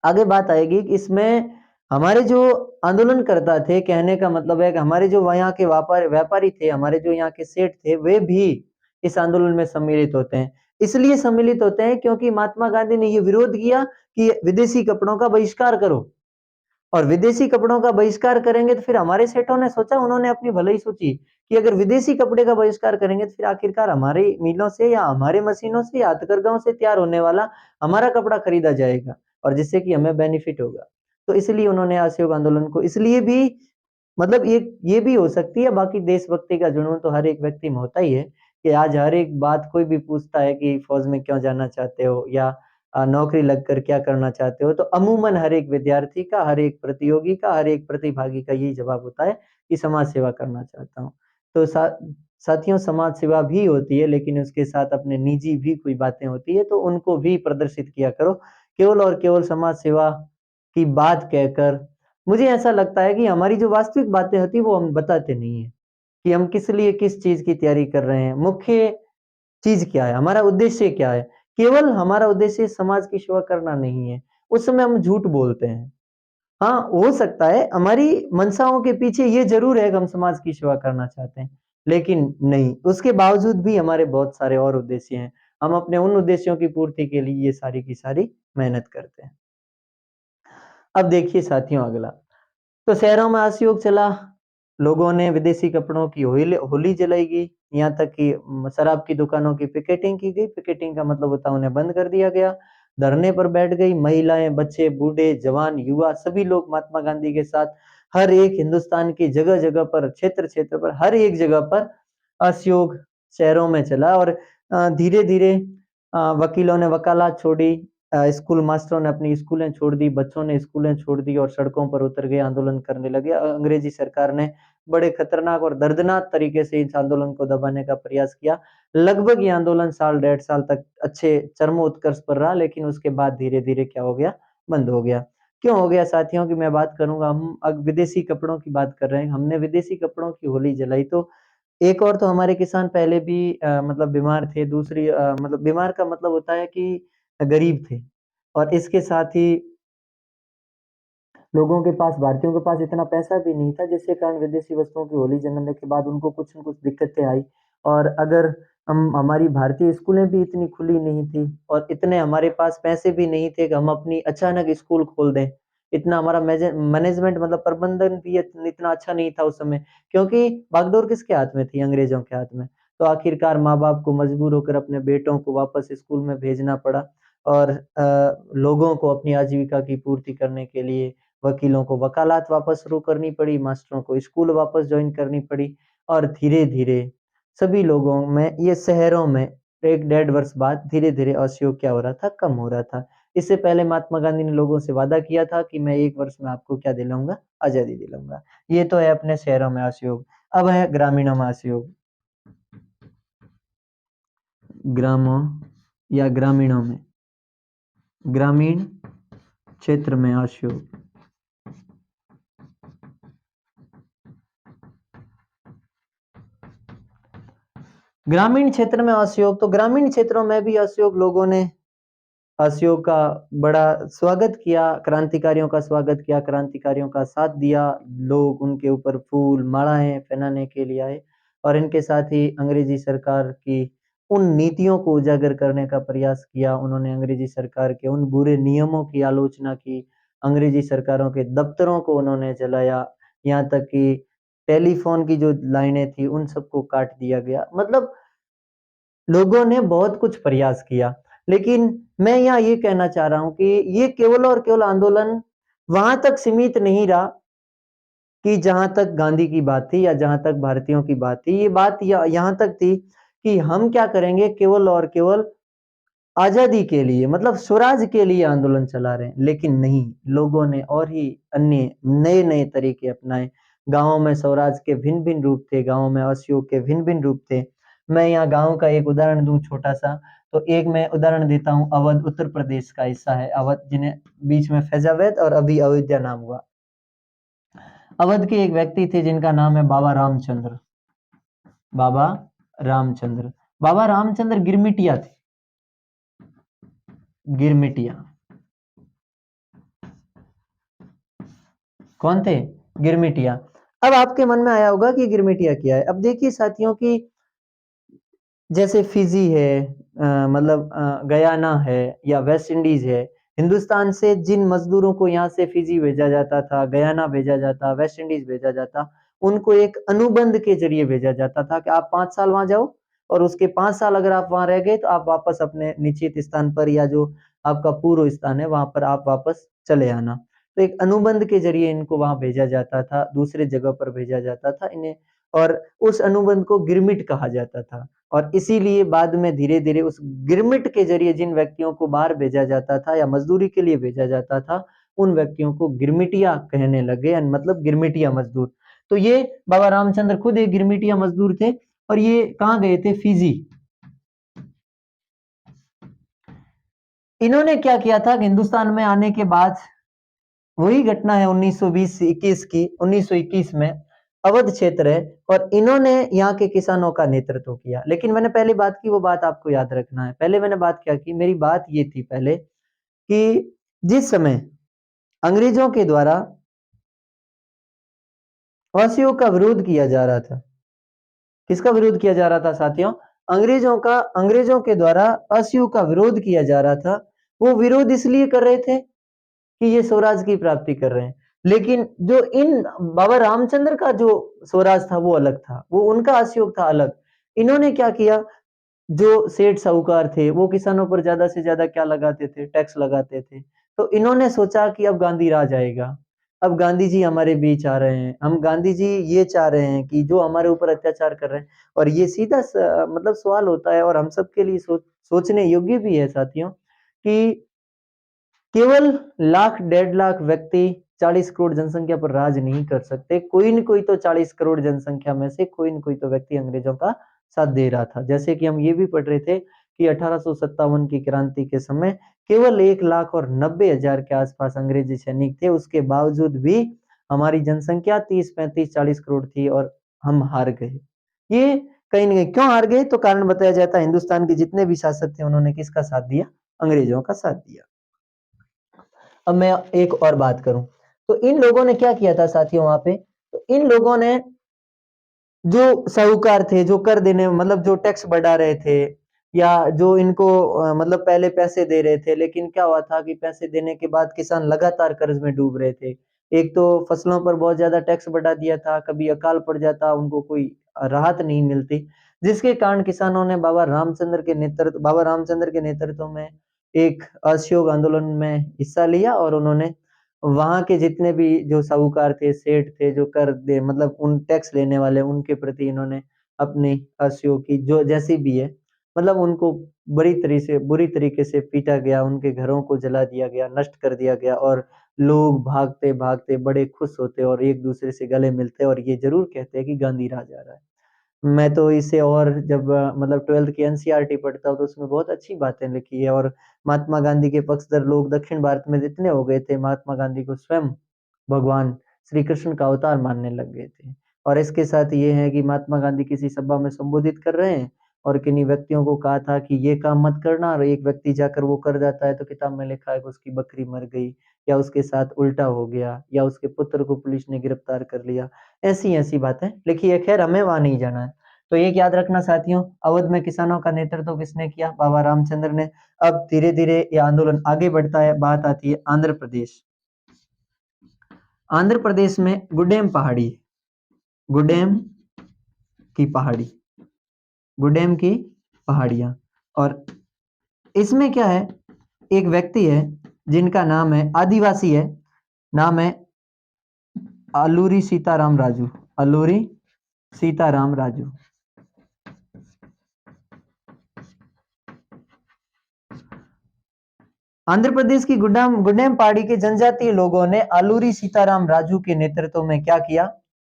आगे बात आएगी कि इसमें हमारे जो आंदोलनकर्ता थे, कहने का मतलब है कि हमारे जो यहाँ के व्यापारी थे, हमारे जो यहाँ के सेठ थे, वे भी इस आंदोलन में सम्मिलित होते हैं। इसलिए सम्मिलित होते हैं क्योंकि महात्मा गांधी ने ये विरोध किया कि विदेशी कपड़ों का बहिष्कार करो, और विदेशी कपड़ों का बहिष्कार करेंगे तो फिर हमारे सेठों ने सोचा, उन्होंने अपनी भलाई सोची कि अगर विदेशी कपड़े का बहिष्कार करेंगे तो फिर आखिरकार हमारे मिलों से या हमारे मशीनों से या हथकरघाओं से तैयार होने वाला हमारा कपड़ा खरीदा जाएगा, और जिससे कि हमें बेनिफिट होगा। तो इसलिए उन्होंने असहयोग आंदोलन को, इसलिए भी, मतलब ये भी हो सकती है, बाकी देशभक्ति का जुनून तो हर एक व्यक्ति में होता ही है, कि आज हर एक बात कोई भी पूछता है कि फौज में क्यों जाना चाहते हो, या नौकरी लगकर क्या करना चाहते हो, तो अमूमन हर एक विद्यार्थी का, हर एक प्रतियोगी का, हर एक प्रतिभागी का यही जवाब होता है कि समाज सेवा करना चाहता हूँ। तो साथियों, समाज सेवा भी होती है, लेकिन उसके साथ अपने निजी भी कोई बातें होती है, तो उनको भी प्रदर्शित किया करो। केवल और केवल समाज सेवा की बात कहकर, मुझे ऐसा लगता है कि हमारी जो वास्तविक बातें होती है वो हम बताते नहीं है, कि हम किस लिए किस चीज की तैयारी कर रहे हैं, मुख्य चीज क्या है, हमारा उद्देश्य क्या है। केवल हमारा उद्देश्य समाज की सेवा करना नहीं है, उस समय हम झूठ बोलते हैं। हाँ, हो सकता है हमारी मंशाओं के पीछे ये जरूर है कि हम समाज की सेवा करना चाहते हैं, लेकिन नहीं, उसके बावजूद भी हमारे बहुत सारे और उद्देश्य हैं। हम अपने उन उद्देश्यों की पूर्ति के लिए ये सारी की सारी मेहनत करते हैं। अब देखिए साथियों, अगला, तो शहरों में असहयोग चला, लोगों ने विदेशी कपड़ों की होली होली जलाई गई, यहाँ तक कि शराब की दुकानों की पिकेटिंग की गई। पिकेटिंग का मतलब होता है उन्हें बंद कर दिया गया। धरने पर बैठ गई महिलाएं, बच्चे, बूढ़े, जवान, युवा, सभी लोग महात्मा गांधी के साथ हर एक हिंदुस्तान की जगह जगह पर, क्षेत्र क्षेत्र पर, हर एक जगह पर असहयोग शहरों में चला। और धीरे धीरे वकीलों ने वकालत छोड़ी, स्कूल मास्टरों ने अपनी स्कूलें छोड़ दी, बच्चों ने स्कूलें छोड़ दी और सड़कों पर उतर गए, आंदोलन करने लगे। अंग्रेजी सरकार ने बड़े खतरनाक और दर्दनाक तरीके से इस आंदोलन को दबाने का प्रयास किया। लगभग ये आंदोलन साल, 1.5 साल तक अच्छे चरमोत्कर्ष पर रहा, लेकिन उसके बाद धीरे धीरे क्या हो गया? बंद हो गया। क्यों हो गया साथियों की मैं बात करूंगा। हम अब विदेशी कपड़ों की बात कर रहे हैं, हमने विदेशी कपड़ों की होली जलाई, तो एक और तो हमारे किसान पहले भी मतलब बीमार थे, दूसरी मतलब बीमार का मतलब होता है कि गरीब थे, और इसके साथ ही लोगों के पास, भारतीयों के पास इतना पैसा भी नहीं था, जिसके कारण विदेशी वस्तुओं की होली जलाने के बाद उनको कुछ न कुछ दिक्कतें आई। और अगर हम, हमारी भारतीय स्कूलें भी इतनी खुली नहीं थी, और इतने हमारे पास पैसे भी नहीं थे कि हम अपनी अचानक स्कूल खोल दें। इतना हमारा मैनेजमेंट, मतलब प्रबंधन भी इतना अच्छा नहीं था उस समय, क्योंकि बागडोर किसके हाथ में थी? अंग्रेजों के हाथ में। तो आखिरकार माँ बाप को मजबूर होकर अपने बेटों को वापस स्कूल में भेजना पड़ा, और लोगों को अपनी आजीविका की पूर्ति करने के लिए वकीलों को वकालत वापस शुरू करनी पड़ी, मास्टरों को स्कूल वापस ज्वाइन करनी पड़ी, और धीरे धीरे सभी लोगों में, ये शहरों में, 1 डेढ़ वर्ष बाद धीरे धीरे असहयोग क्या हो रहा था? कम हो रहा था। इससे पहले महात्मा गांधी ने लोगों से वादा किया था कि मैं 1 वर्ष में आपको क्या दिलाऊंगा? आजादी दिलाऊंगा। ये तो है अपने शहरों में असहयोग। अब है ग्रामीणों में असहयोग। ग्रामों या ग्रामीणों में, ग्रामीण क्षेत्र में असहयोग। ग्रामीण क्षेत्र में असहयोग, तो ग्रामीण क्षेत्रों में भी असहयोग, लोगों ने असहयोग का बड़ा स्वागत किया, क्रांतिकारियों का स्वागत किया, क्रांतिकारियों का साथ दिया। लोग उनके ऊपर फूल मालाएं पहनाने के लिए आए, और इनके साथ ही अंग्रेजी सरकार की उन नीतियों को उजागर करने का प्रयास किया। उन्होंने अंग्रेजी सरकार के उन बुरे नियमों की आलोचना की, अंग्रेजी सरकारों के दफ्तरों को उन्होंने जलाया, यहाँ तक कि टेलीफोन की जो लाइनें थी उन सबको काट दिया गया। मतलब लोगों ने बहुत कुछ प्रयास किया, लेकिन मैं यहाँ ये कहना चाह रहा हूँ कि ये केवल और केवल आंदोलन वहां तक सीमित नहीं रहा कि जहां तक गांधी की बात थी या जहां तक भारतीयों की बात थी। ये बात यहाँ तक थी कि हम क्या करेंगे, केवल और केवल आजादी के लिए, मतलब स्वराज के लिए आंदोलन चला रहे हैं। लेकिन नहीं, लोगों ने और ही अन्य नए नए तरीके अपनाए। गांवों में स्वराज के भिन्न भिन्न रूप थे, गांवों में असहयोग के भिन्न भिन्न रूप थे। मैं यहाँ गांव का एक उदाहरण दूं छोटा सा, तो एक मैं उदाहरण देता हूँ। अवध उत्तर प्रदेश का हिस्सा है अवध, जिन्हें बीच में फैजाबाद और अभी अयोध्या नाम हुआ। अवध के एक व्यक्ति थे जिनका नाम है बाबा रामचंद्र। बाबा रामचंद्र, बाबा रामचंद्र गिरमिटिया थे। गिरमिटिया कौन थे? गिरमिटिया। अब आपके मन में आया होगा कि गिरमिटिया क्या है। अब देखिए साथियों की, जैसे फिजी है, मतलब गयाना है या वेस्ट इंडीज है, हिंदुस्तान से जिन मजदूरों को यहाँ से फिजी भेजा जाता था, गयाना भेजा जाता, वेस्ट इंडीज भेजा जाता, उनको एक अनुबंध के जरिए भेजा जाता था कि आप 5 साल वहां जाओ और उसके 5 साल अगर आप वहां रह गए तो आप वापस अपने निश्चित स्थान पर या जो आपका पूर्व स्थान है वहां पर आप वापस चले आना। तो एक अनुबंध के जरिए इनको वहां भेजा जाता था, दूसरे जगह पर भेजा जाता था इन्हें, और उस अनुबंध को गिरमिट कहा जाता था। और इसीलिए बाद में धीरे धीरे उस गिरमिट के जरिए जिन व्यक्तियों को बाहर भेजा जाता था या मजदूरी के लिए भेजा जाता था, उन व्यक्तियों को गिरमिटिया कहने लगे, मतलब गिरमिटिया मजदूर। तो ये बाबा रामचंद्र खुद एक गिरमिटिया मजदूर थे, और ये कहाँ गए थे? फिजी। इन्होंने क्या किया था कि हिंदुस्तान में आने के बाद वही घटना है 1920 से 21 की, 1921 में अवध क्षेत्र है, और इन्होंने यहाँ के किसानों का नेतृत्व किया। लेकिन मैंने पहली बात की, वो बात आपको याद रखना है। पहले मैंने बात क्या की, मेरी बात ये थी पहले कि जिस समय अंग्रेजों के द्वारा असहयोग का विरोध किया जा रहा था, किसका विरोध किया जा रहा था साथियों? अंग्रेजों के द्वारा असहयोग का विरोध किया जा रहा था। वो विरोध इसलिए कर रहे थे कि ये स्वराज की प्राप्ति कर रहे हैं। लेकिन जो इन बाबा रामचंद्र का जो स्वराज था वो अलग था, वो उनका असहयोग था अलग। इन्होंने क्या किया, जो सेठ साहूकार थे वो किसानों पर ज्यादा से ज्यादा क्या लगाते थे? टैक्स लगाते थे। तो इन्होंने सोचा कि अब गांधी राज आएगा, अब गांधी जी हमारे बीच आ रहे हैं, हम गांधी जी ये चाह रहे हैं कि जो हमारे ऊपर अत्याचार कर रहे हैं। और ये सीधा मतलब सवाल होता है, और हम सबके लिए सोचने योग्य भी है साथियों, कि केवल लाख 1.5 लाख व्यक्ति 40 करोड़ जनसंख्या पर राज नहीं कर सकते। कोई न कोई तो 40 करोड़ जनसंख्या में से कोई न कोई तो व्यक्ति अंग्रेजों का साथ दे रहा था। जैसे कि हम ये भी पढ़ रहे थे कि 1857 की क्रांति के समय केवल 1,90,000 के आसपास अंग्रेजी सैनिक थे। उसके बावजूद भी हमारी जनसंख्या 30, 35, 40 करोड़ थी और हम हार गए। ये कहीं न कहीं क्यों हार गए? तो कारण बताया जाता है, हिंदुस्तान के जितने भी शासक थे उन्होंने किसका साथ दिया? अंग्रेजों का साथ दिया। अब मैं एक और बात करूं, तो इन लोगों ने क्या किया था साथियों वहां पे? तो इन लोगों ने, जो साहूकार थे, जो कर देने मतलब जो टैक्स बढ़ा रहे थे, या जो इनको मतलब पहले पैसे दे रहे थे, लेकिन क्या हुआ था कि पैसे देने के बाद किसान लगातार कर्ज में डूब रहे थे। एक तो फसलों पर बहुत ज्यादा टैक्स बढ़ा दिया था, कभी अकाल पड़ जाता, उनको कोई राहत नहीं मिलती, जिसके कारण किसानों ने बाबा रामचंद्र के नेतृत्व में एक असहयोग आंदोलन में हिस्सा लिया, और उन्होंने वहां के जितने भी जो साहूकार थे, सेठ थे, जो कर दे मतलब उन टैक्स लेने वाले, उनके प्रति इन्होंने अपनी असहयोग की, जो जैसी भी है, मतलब उनको बुरी तरीके से पीटा गया, उनके घरों को जला दिया गया, नष्ट कर दिया गया, और लोग भागते भागते बड़े खुश होते और एक दूसरे से गले मिलते और ये जरूर कहते हैं कि गांधी राज आ रहा है। मैं तो इसे, और जब मतलब 12th की एनसीईआरटी पढ़ता हूँ तो उसमें बहुत अच्छी बातें लिखी है, और महात्मा गांधी के पक्षधर लोग दक्षिण भारत में जितने हो गए थे, महात्मा गांधी को स्वयं भगवान श्री कृष्ण का अवतार मानने लग गए थे। और इसके साथ ये है कि महात्मा गांधी किसी सभा में संबोधित कर रहे हैं, और किन्हीं व्यक्तियों को कहा था कि ये काम मत करना, और एक व्यक्ति जाकर वो कर जाता है, तो किताब में लिखा है कि उसकी बकरी मर गई, या उसके साथ उल्टा हो गया, या उसके पुत्र को पुलिस ने गिरफ्तार कर लिया। ऐसी ऐसी बातें लिखी है। खैर, हमें वहां नहीं जाना है। तो एक याद रखना साथियों, अवध में किसानों का नेतृत्व किसने किया? बाबा रामचंद्र ने। अब धीरे धीरे ये आंदोलन आगे बढ़ता है, बात आती है आंध्र प्रदेश। आंध्र प्रदेश में गुडेम पहाड़ी, गुडेम की पहाड़ी, गुडेम की पहाड़ियां। और इसमें क्या है, एक व्यक्ति है जिनका नाम है, आदिवासी है, नाम है अलूरी सीताराम राजू, अलूरी सीताराम राजू। आंध्र प्रदेश की गुडेम पहाड़ी के जनजातीय लोगों ने अलूरी सीताराम राजू के नेतृत्व में क्या किया,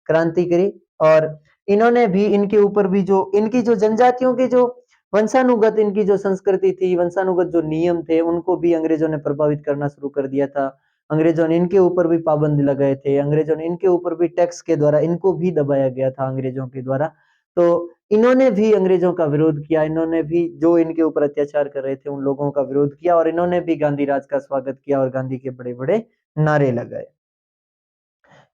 क्रांति करी। और इन्होंने भी, इनके ऊपर भी जो इनकी जो जनजातियों के जो वंशानुगत इनकी जो संस्कृति थी, वंशानुगत जो नियम थे, उनको भी अंग्रेजों ने प्रभावित करना शुरू कर दिया था। अंग्रेजों ने इनके ऊपर भी पाबंदी लगाए थे, अंग्रेजों ने इनके ऊपर भी टैक्स के द्वारा इनको भी दबाया गया था अंग्रेजों के द्वारा। तो इन्होंने भी अंग्रेजों का विरोध किया, इन्होंने भी जो इनके ऊपर अत्याचार कर रहे थे उन लोगों का विरोध किया, और इन्होंने भी गांधी राज का स्वागत किया और गांधी के बड़े बड़े नारे लगाए।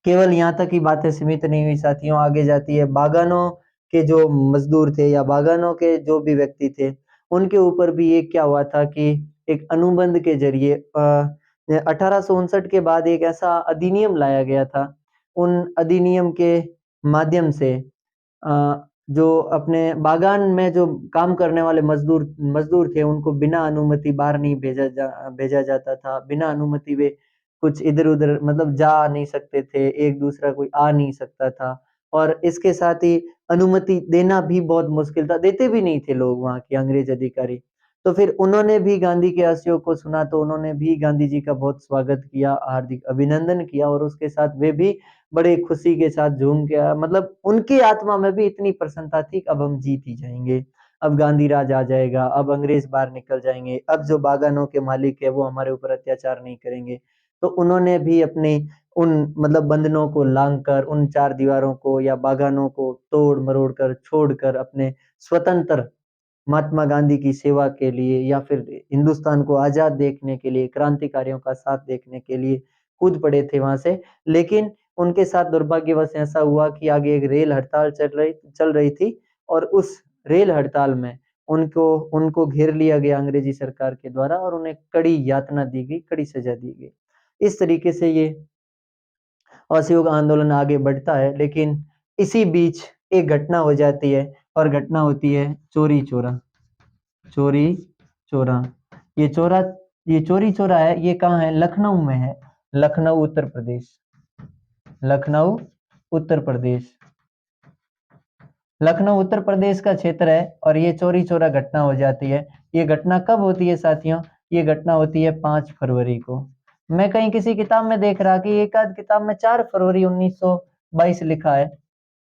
केवल यहाँ तक ही बातें सीमित नहीं हुई साथियों, आगे जाती है। बागानों के जो मजदूर थे या बागानों के जो भी व्यक्ति थे, उनके ऊपर भी एक क्या हुआ था कि एक अनुबंध के जरिए 1859 के बाद एक ऐसा अधिनियम लाया गया था। उन अधिनियम के माध्यम से जो अपने बागान में जो काम करने वाले मजदूर थे, उनको बिना अनुमति बाहर नहीं भेजा जाता था। बिना अनुमति वे कुछ इधर-उधर मतलब जा नहीं सकते थे, एक दूसरा कोई आ नहीं सकता था। और इसके साथ ही अनुमति देना भी बहुत मुश्किल था, देते भी नहीं थे लोग वहाँ के अंग्रेज अधिकारी। तो फिर उन्होंने भी गांधी के आशयों को सुना, तो उन्होंने भी गांधी जी का बहुत स्वागत किया, हार्दिक अभिनंदन किया, और उसके साथ वे भी बड़े खुशी के साथ झूम के, मतलब उनकी आत्मा में भी इतनी प्रसन्नता थी कि अब हम जीत ही जाएंगे, अब गांधी राज आ जाएगा, अब अंग्रेज बाहर निकल जाएंगे, अब जो बागानों के मालिक है वो हमारे ऊपर अत्याचार नहीं करेंगे। तो उन्होंने भी अपने उन मतलब बंधनों को लांघकर, उन चार दीवारों को या बागानों को तोड़ मरोड़ कर छोड़कर अपने स्वतंत्र महात्मा गांधी की सेवा के लिए या फिर हिंदुस्तान को आजाद देखने के लिए, क्रांतिकारियों का साथ देखने के लिए कूद पड़े थे वहां से। लेकिन उनके साथ दुर्भाग्यवश ऐसा हुआ कि आगे एक रेल हड़ताल चल रही थी, और उस रेल हड़ताल में उनको उनको घेर लिया गया अंग्रेजी सरकार के द्वारा, और उन्हें कड़ी यातना दी गई, कड़ी सजा दी गई। इस तरीके से ये असहयोग आंदोलन आगे बढ़ता है। लेकिन इसी बीच एक घटना हो जाती है, और घटना होती है चोरी चोरा। चोरी चोरा, ये चोरा ये चोरी चोरा है, ये कहाँ है, लखनऊ में है, लखनऊ उत्तर प्रदेश, लखनऊ उत्तर प्रदेश, लखनऊ उत्तर प्रदेश का क्षेत्र है। और ये चोरी चोरा घटना हो जाती है। ये घटना कब होती है साथियों, ये घटना होती है 5 फरवरी को। मैं कहीं किसी किताब में देख रहा कि एक आध किताब में 4 फरवरी 1922 लिखा है,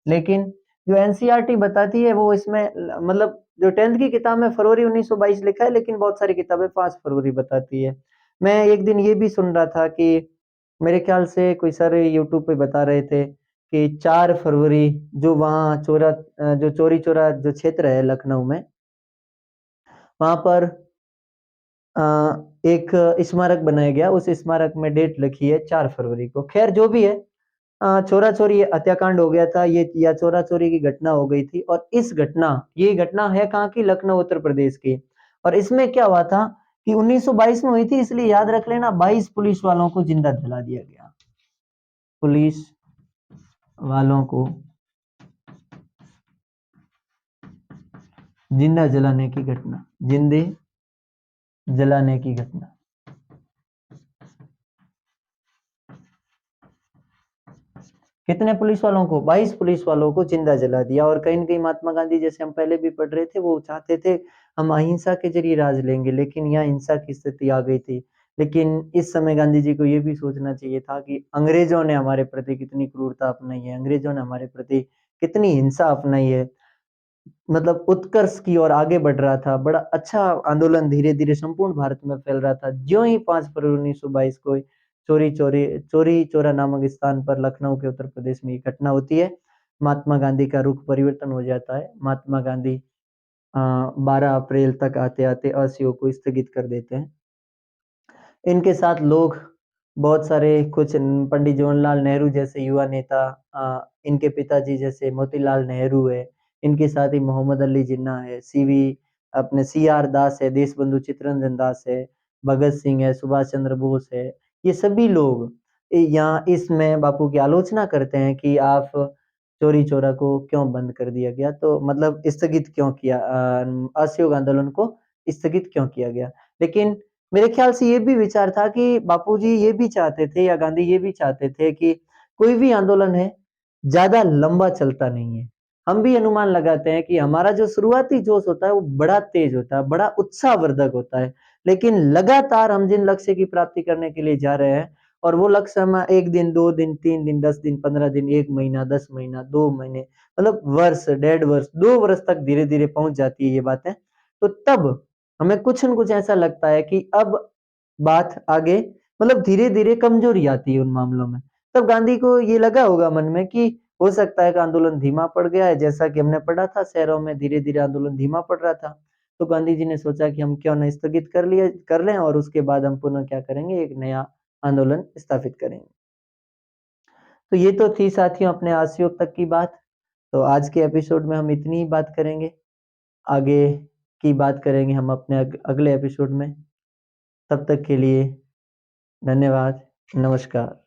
लेकिन जो एनसीईआरटी बताती है वो इसमें मतलब जो 10th की किताब में फरवरी 1922 लिखा है, लेकिन बहुत सारी किताबें 5 फरवरी बताती है। मैं एक दिन ये भी सुन रहा था कि मेरे ख्याल से कोई सर यूट्यूब पे बता रहे थे कि 4 फरवरी जो वहाँ जो चोरी चोरा जो क्षेत्र है लखनऊ में, वहाँ पर एक स्मारक बनाया गया, उस स्मारक में डेट लिखी है 4 फरवरी को। खैर जो भी है, चोरा चोरी हत्याकांड हो गया था ये, या चोरा चोरी की घटना हो गई थी। और ये घटना है कहाँ की, लखनऊ उत्तर प्रदेश की। और इसमें क्या हुआ था कि 1922 में हुई थी, इसलिए याद रख लेना, 22 पुलिस वालों को जिंदा जला दिया गया, पुलिस वालों को जिंदा जलाने की घटना, जिंदे जलाने की घटना। कितने पुलिस वालों को, 22 पुलिस वालों को जिंदा जला दिया। और कहीं न कहीं महात्मा गांधी, जैसे हम पहले भी पढ़ रहे थे, वो चाहते थे हम अहिंसा के जरिए राज लेंगे, लेकिन यहाँ हिंसा की स्थिति आ गई थी। लेकिन इस समय गांधी जी को ये भी सोचना चाहिए था कि अंग्रेजों ने हमारे प्रति कितनी क्रूरता अपनाई है, अंग्रेजों ने हमारे प्रति कितनी हिंसा अपनाई है। मतलब उत्कर्ष की ओर आगे बढ़ रहा था, बड़ा अच्छा आंदोलन धीरे धीरे संपूर्ण भारत में फैल रहा था। ज्यों ही 5 फरवरी 1922 को चोरी चोरा नामक स्थान पर लखनऊ के उत्तर प्रदेश में ये घटना होती है, महात्मा गांधी का रुख परिवर्तन हो जाता है। महात्मा गांधी 12 अप्रैल तक आते आते असहयोग को स्थगित कर देते हैं। इनके साथ लोग बहुत सारे, कुछ पंडित जवाहरलाल नेहरू जैसे युवा नेता, इनके पिताजी जैसे मोतीलाल नेहरू है, इनके साथ ही मोहम्मद अली जिन्ना है, सी आर दास है, देशबंधु चित्तरंजन दास है, भगत सिंह है, सुभाष चंद्र बोस है, ये सभी लोग या इसमें बापू की आलोचना करते हैं कि आप चोरी चौरा को क्यों बंद कर दिया गया, तो मतलब स्थगित क्यों किया, असहयोग आंदोलन को स्थगित क्यों किया गया। लेकिन मेरे ख्याल से ये भी विचार था कि बापूजी ये भी चाहते थे या गांधी ये भी चाहते थे कि कोई भी आंदोलन है, ज़्यादा लंबा चलता नहीं है। हम भी अनुमान लगाते हैं कि हमारा जो शुरुआती जोश होता है वो बड़ा तेज होता है, बड़ा उत्साहवर्धक होता है। लेकिन लगातार हम जिन लक्ष्य की प्राप्ति करने के लिए जा रहे हैं और वो लक्ष्य हम 1 दिन, 2 दिन, 3 दिन, 10 दिन, 15 दिन, 1 महीना, 10 महीना, 2 महीने मतलब वर्ष, डेढ़ वर्ष, 2 वर्ष तक धीरे-धीरे पहुँच जाती है ये बातें। तो तब हमें कुछ न कुछ ऐसा लगता है कि अब बात आगे मतलब धीरे-धीरे कमज़ोरी आती है उन मामलों में। तब गांधी को ये लगा होगा मन में कि हो सकता है कि आंदोलन धीमा पड़ गया है, जैसा कि हमने पढ़ा था शहरों में धीरे-धीरे आंदोलन धीमा पड़ रहा था। तो गांधी जी ने सोचा कि हम क्यों ना स्थगित कर लें और उसके बाद हम पुनः क्या करेंगे, एक नया आंदोलन स्थापित करेंगे। तो ये तो थी साथियों अपने असहयोग तक की बात। तो आज के एपिसोड में हम इतनी ही बात करेंगे। आगे की बात करेंगे हम अपने अगले एपिसोड में। तब तक के लिए धन्यवाद, नमस्कार।